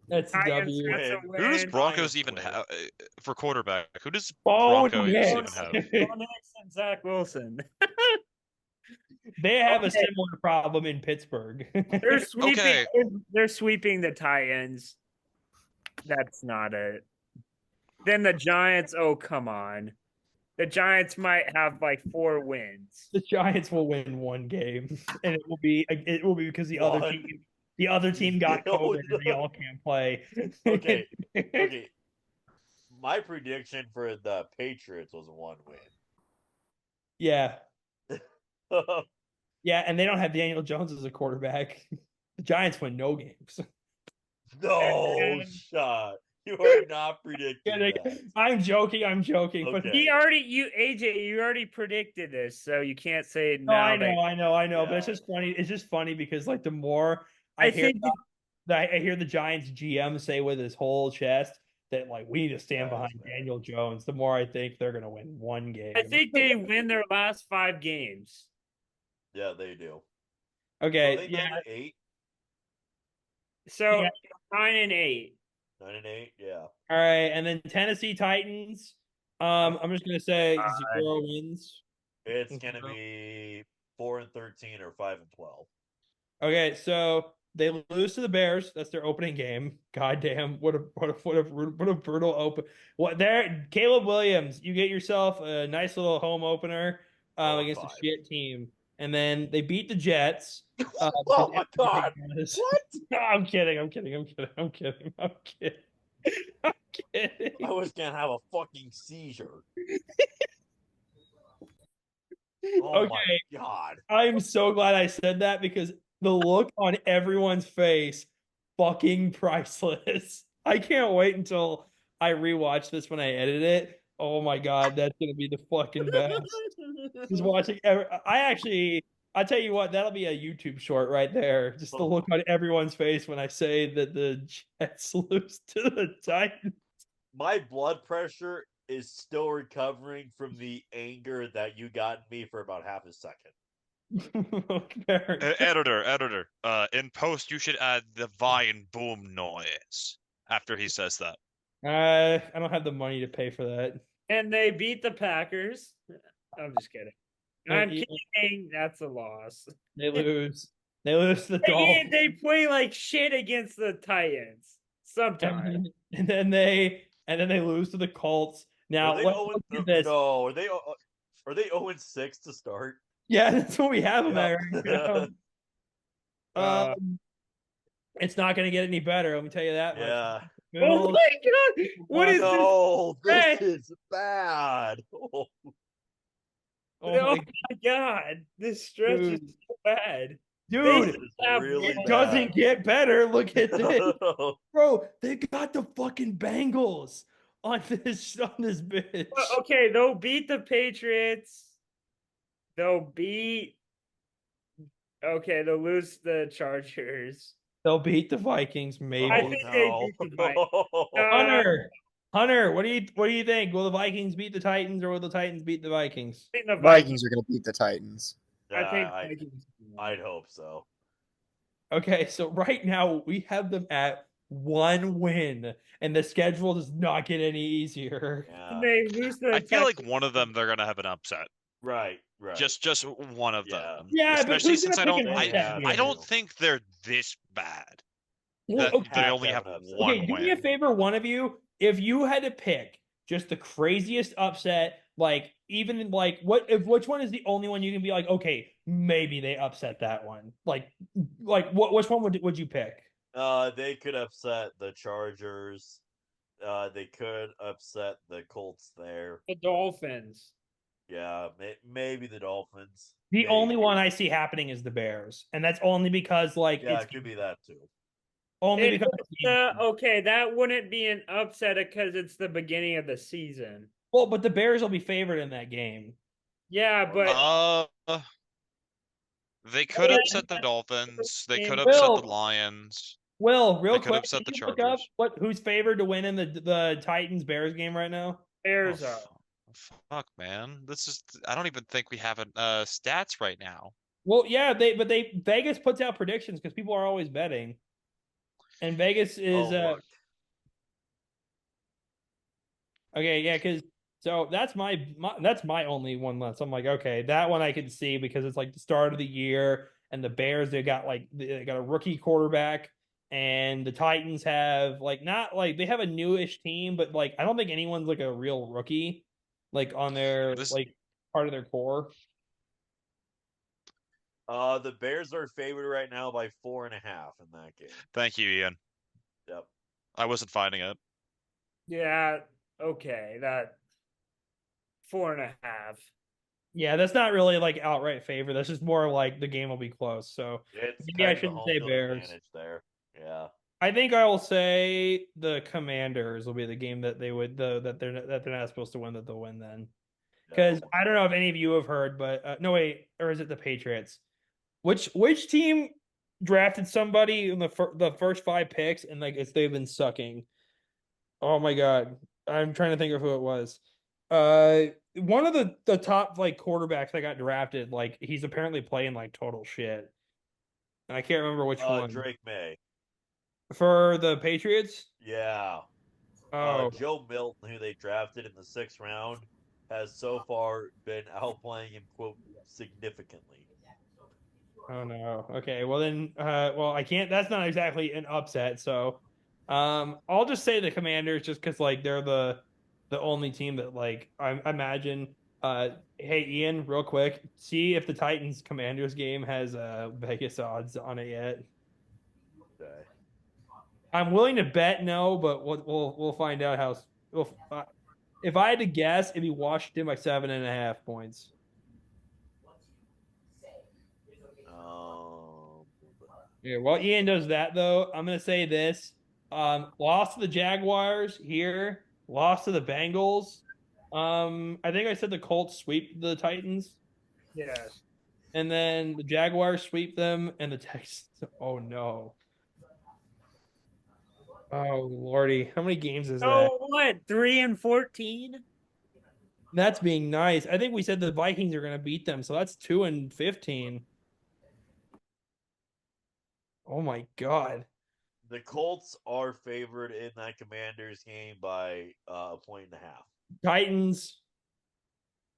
That's a Titans, W. that's a Win. win. Who does Broncos Lions even win. have for quarterback? Who does Oh, Broncos yes. even have? Bo Nix and Zach Wilson. They have a Okay. similar problem in Pittsburgh. They're sweeping. Okay. They're sweeping the Titans. That's not it. Then the Giants. Oh, come on. The Giants might have like 4 wins. The Giants will win one game, and it will be because the other One. team got No, COVID and they no. all can't play. Okay. Okay. My prediction for the Patriots was 1 Yeah, win. yeah, and they don't have Daniel Jones as a quarterback. The Giants win no games. No shot. You are not predicting that. I'm joking. But Okay. AJ, you already predicted this, so you can't say it no, now. I know. But it's Yeah. just funny. It's just funny because like the more I I hear think I hear the Giants GM say with his whole chest that like we need to stand That's behind bad. Daniel Jones, the more I think they're gonna win one game. I think they win their last 5 games. Yeah, they do. Okay, Are they 9-8? So Yeah. 9-8. 9-8, yeah. all right, and then Tennessee Titans. I'm just gonna say 0 wins. It's gonna be 4-13 or 5-12. Okay, so they lose to the Bears. That's their opening game. Goddamn, what a brutal open. What there, Caleb Williams. You get yourself a nice little home opener against a 4-5. shit team, and then they beat the Jets. Oh my God. What? No, I'm kidding. I'm kidding. I was gonna have a fucking seizure. Oh my Okay, God. I'm so glad I said that because the look on everyone's face, fucking priceless. I can't wait until I rewatch this when I edit it. Oh my God, that's gonna be the fucking best. Just watching. I'll tell you what, that'll be a YouTube short right there. Just the look on everyone's face when I say that the Jets lose to the Titans. My blood pressure is still recovering from the anger that you got in me for about half a second. Editor. In post, you should add the Vine boom noise after he says that. I don't have the money to pay for that. And they beat the Packers. I'm just kidding. I'm Yeah. kidding. That's a loss. They lose. They lose to the Dolphins. They play like shit against the Titans sometimes. And then they lose to the Colts. Now, Are they let's 0 look at this. No, are they 0-6 to start? Yeah, that's what we have them at Yeah. right now. It's not going to get any better. Let me tell you that. much. Yeah. Oh my God! What is this? No, Hey. this is bad. Oh, Oh Oh my my God! This stretch is Dude. so bad. dude, this is have- really it bad. doesn't get better. Look at this, bro. They got the fucking Bengals on this bitch. Okay, they'll beat the Patriots. They'll lose the Chargers. They'll beat the Vikings, maybe. I think they beat the Vikings. Hunter, what do you think? Will the Vikings beat the Titans, or will the Titans beat the Vikings? I think the Vikings are going to beat the Titans. I think Yeah, Vikings. I'd hope so. Okay, so right now we have them at 1 win, and the schedule does not get any easier. Yeah. They lose the I feel like Texans. one of them they're gonna have an upset. Right. Just one of Yeah. them. Yeah, but especially who's since I gonna don't pick an I- upset I here? don't think they're this bad. Well, That okay, they Have only to have have an upset. one okay, do win. me a favor, one of you. If you had to pick just the craziest upset, like even like which one is the only one you can be like, okay, maybe they upset that one? Like which one would you pick? They could upset the Chargers. They could upset the Colts there. The Dolphins. Yeah, maybe the Dolphins. The only Maybe. one I see happening is the Bears, and that's only because like Yeah, it's it could be that too. only It, because okay, that wouldn't be an upset because it's the beginning of the season. well, but the Bears will be favored in that game. Yeah, but They could upset the Dolphins. They could upset the Will, Lions. Will, real They could quick, upset can the you look up Chargers. who's favored to win in the Titans Bears game right now? Bears Oh, are. fuck, man. I don't even think we have stats right now. Well, yeah, they Vegas puts out predictions because people are always betting, and Vegas is look. okay, yeah, because so that's my only one left. So I'm like, okay, that one I can see because it's like the start of the year, and the Bears they got a rookie quarterback, and the Titans have like not like they have a newish team, but like I don't think anyone's like a real rookie, like on their This like part of their core. The Bears are favored right now by 4.5 in that game. Thank you, Ian. Yep. I wasn't finding it. Yeah, okay, that 4.5. Yeah, that's not really like outright favor. That's just more like the game will be close. So It's maybe I kind of the shouldn't home say field Bears. advantage there. Yeah. I think I will say the Commanders will be the game that they would that they're not supposed to win that they'll win then. Because No. I don't know if any of you have heard, but no wait, or is it the Patriots? Which team drafted somebody in the first 5 picks and like they've been sucking? Oh my god, I'm trying to think of who it was. One of the top like quarterbacks that got drafted, like he's apparently playing like total shit. And I can't remember which one. Drake May. For the Patriots? Yeah. Oh, Joe Milton, who they drafted in the 6th round, has so far been outplaying him, quote, significantly. oh no. Okay, well then, well I can't. That's not exactly an upset. So, I'll just say the Commanders, just because like they're the only team that like I imagine. Hey Ian, real quick, see if the Titans Commanders game has Vegas odds on it yet. Okay. I'm willing to bet no, but we'll find out how. If I had to guess, it'd be Washington by 7.5 points. Um, Yeah, while Ian does that though, I'm gonna say this. Lost to the Jaguars here, lost to the Bengals. I think I said the Colts sweep the Titans, Yes. and then the Jaguars sweep them, and the Texans. Oh no. Oh lordy, how many games is that? Oh, what? 3-14? That's being nice. I think we said the Vikings are gonna beat them, so that's 2-15. Oh my god. the Colts are favored in that Commanders game by 1.5 points. Titans.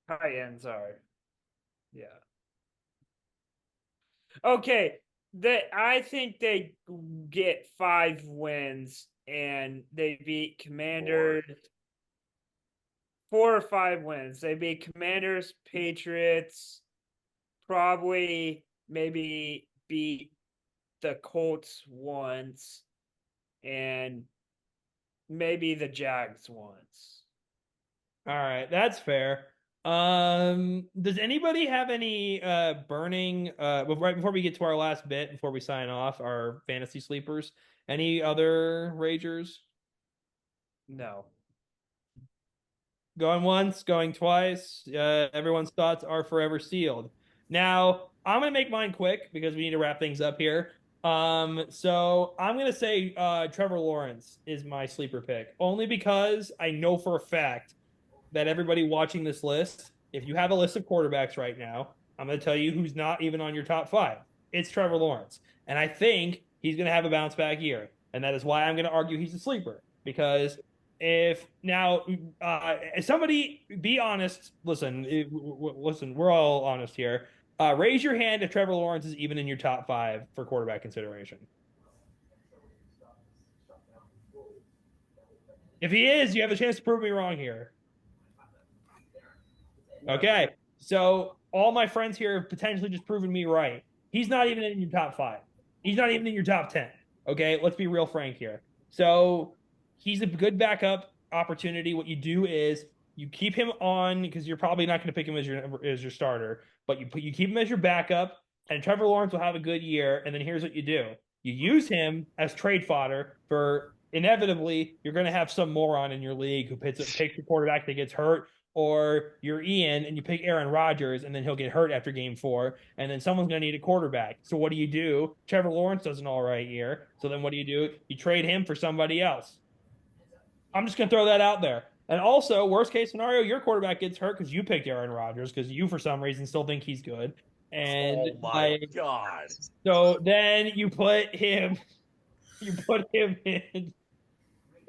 Titans are. Yeah. Okay. I think they get 5 wins and they beat Commanders. 4 or 5 wins. They beat Commanders, Patriots, probably maybe beat the Colts once, and maybe the Jags once. All right, that's fair. Does anybody have any burning right before we get to our last bit before we sign off our fantasy sleepers? Any other ragers? No. Going once, going twice. Everyone's thoughts are forever sealed. Now, I'm gonna make mine quick because we need to wrap things up here. So I'm gonna say Trevor Lawrence is my sleeper pick, only because I know for a fact that everybody watching this list, if you have a list of quarterbacks right now, I'm going to tell you who's not even on your top 5. It's Trevor Lawrence. And I think he's going to have a bounce back year. And that is why I'm going to argue he's a sleeper. Because if now, somebody be honest, listen, we're all honest here. Raise your hand if Trevor Lawrence is even in your top 5 for quarterback consideration. If he is, you have a chance to prove me wrong here. Okay. So all my friends here have potentially just proven me right. He's not even in your top 5. He's not even in your top 10. Okay. Let's be real frank here. So he's a good backup opportunity. What you do is you keep him on because you're probably not going to pick him as your starter, but you keep him as your backup, and Trevor Lawrence will have a good year. And then here's what you do: you use him as trade fodder for inevitably you're going to have some moron in your league who picks a quarterback that gets hurt, or you're Ian and you pick Aaron Rodgers and then he'll get hurt after game 4, and then someone's going to need a quarterback. So what do? Trevor Lawrence does an all right year. So then what do? You trade him for somebody else. I'm just going to throw that out there. And also, worst case scenario, your quarterback gets hurt because you picked Aaron Rodgers because you, for some reason, still think he's good. And Oh my God. So then you put him in.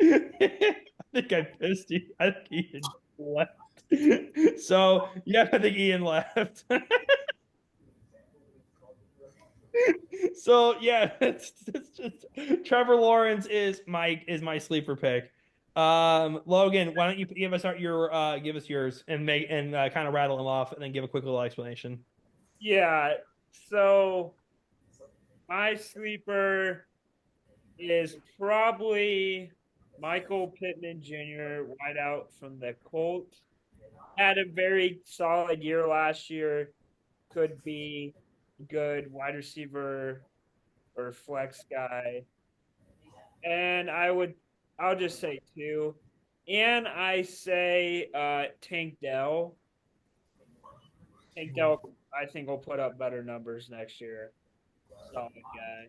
I think I pissed you. I think Ian left. So yeah, I think Ian left. So yeah, it's just Trevor Lawrence is my sleeper pick. Logan, why don't you give us yours and kind of rattle them off and then give a quick little explanation. Yeah. So my sleeper is probably Michael Pittman Jr., wideout from the Colts. Had a very solid year last year. Could be good wide receiver or flex guy. And I'll just say 2. And I say Tank Dell. Tank Dell, I think, will put up better numbers next year. Solid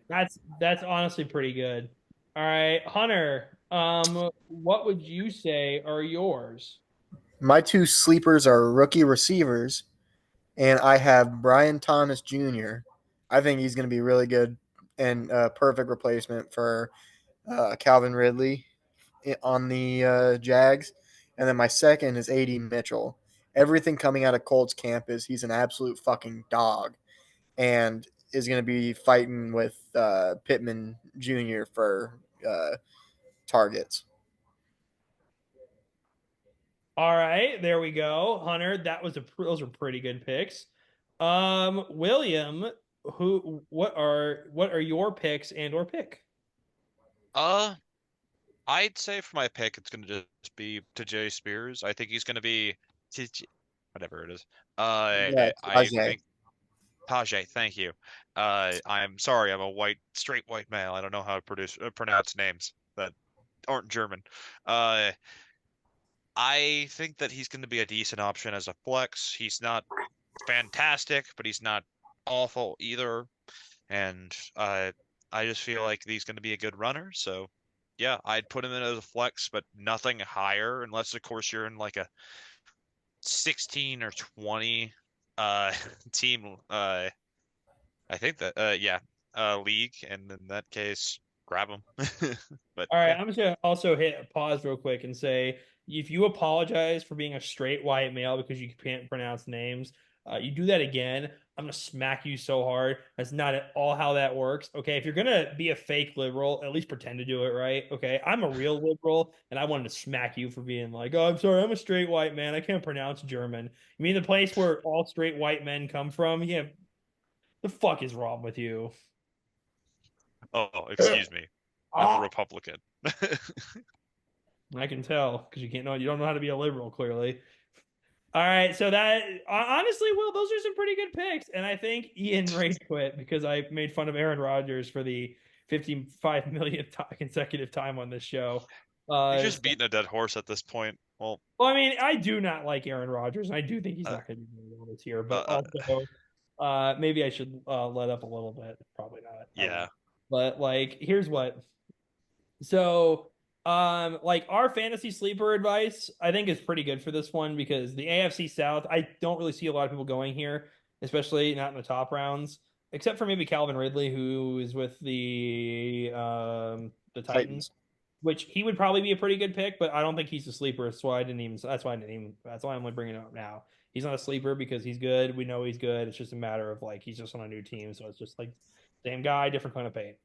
guy. That's honestly pretty good. All right, Hunter, what would you say are yours? My 2 sleepers are rookie receivers, and I have Brian Thomas Jr. I think he's going to be really good and a perfect replacement for Calvin Ridley on the Jags. And then my second is A.D. Mitchell. Everything coming out of Colts camp is he's an absolute fucking dog and is going to be fighting with Pittman Jr. for targets. All right, there we go, Hunter. Those were pretty good picks. William, what are your picks and or pick? I'd say for my pick, it's gonna just be to Jay Spears. I think he's gonna be whatever it is. Yeah, I think Tajay. Thank you. I'm sorry, I'm a straight white male. I don't know how to pronounce names that aren't German. I think that he's going to be a decent option as a flex. He's not fantastic, but he's not awful either. And I just feel like he's going to be a good runner. So, yeah, I'd put him in as a flex, but nothing higher, unless, of course, you're in like a 16 or 20 team. I think that, league. And in that case, grab him. But all right, yeah. I'm just gonna also hit pause real quick and say, if you apologize for being a straight white male because you can't pronounce names, you do that again, I'm gonna smack you so hard. That's not at all how that works. Okay, if you're gonna be a fake liberal, at least pretend to do it right. Okay, I'm a real liberal, and I wanted to smack you for being like, "Oh, I'm sorry, I'm a straight white man. I can't pronounce German." You mean the place where all straight white men come from? Yeah, the fuck is wrong with you? Oh, excuse me. I'm a Republican. I can tell because you don't know how to be a liberal, clearly. All right, so that honestly, Will, those are some pretty good picks, and I think Ian rage quit because I made fun of Aaron Rodgers for the 55 millionth consecutive time on this show. You're just beating a dead horse at this point. Well, I mean, I do not like Aaron Rodgers, and I do think he's not going to be really well this year. But also, maybe I should let up a little bit. Probably not. Yeah. But like, here's what. So, like our fantasy sleeper advice, I think is pretty good for this one because the AFC South, I don't really see a lot of people going here, especially not in the top rounds, except for maybe Calvin Ridley, who is with the Titans, which he would probably be a pretty good pick, but I don't think he's a sleeper. That's why I'm only bringing it up now. He's not a sleeper because he's good. We know he's good. It's just a matter of like he's just on a new team, so it's just like same guy, different kind of paint.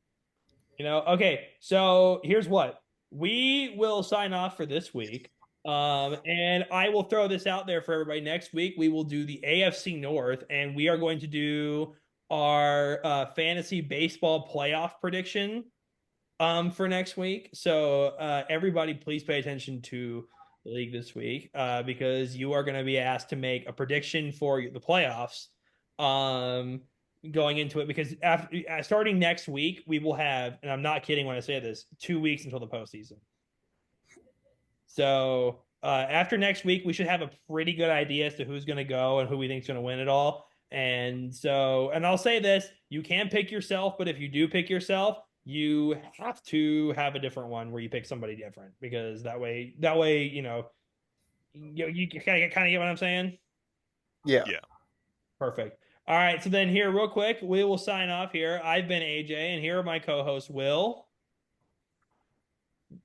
Okay, so here's what. We will sign off for this week. And I will throw this out there for everybody. Next week, we will do the AFC North, and we are going to do our fantasy baseball playoff prediction for next week. So everybody, please pay attention to the league this week because you are going to be asked to make a prediction for the playoffs going into it. Because after starting next week, we will have, and I'm not kidding when I say this, 2 weeks until the postseason. So after next week, we should have a pretty good idea as to who's going to go and who we think is going to win it all. And so, and I'll say this, you can pick yourself, but if you do pick yourself, you have to have a different one where you pick somebody different because that way, you kind of get what I'm saying? Yeah. Yeah. Perfect. All right. So then here real quick, we will sign off here. I've been AJ and here are my co-hosts, Will,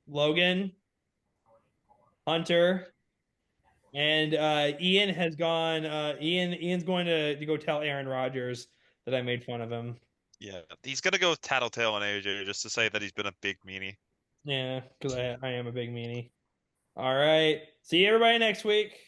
Logan, Hunter, and Ian has gone. Ian's going to go tell Aaron Rodgers that I made fun of him. Yeah, he's gonna go tattletale on AJ just to say that he's been a big meanie. Yeah, because I am a big meanie. All right. See everybody next week.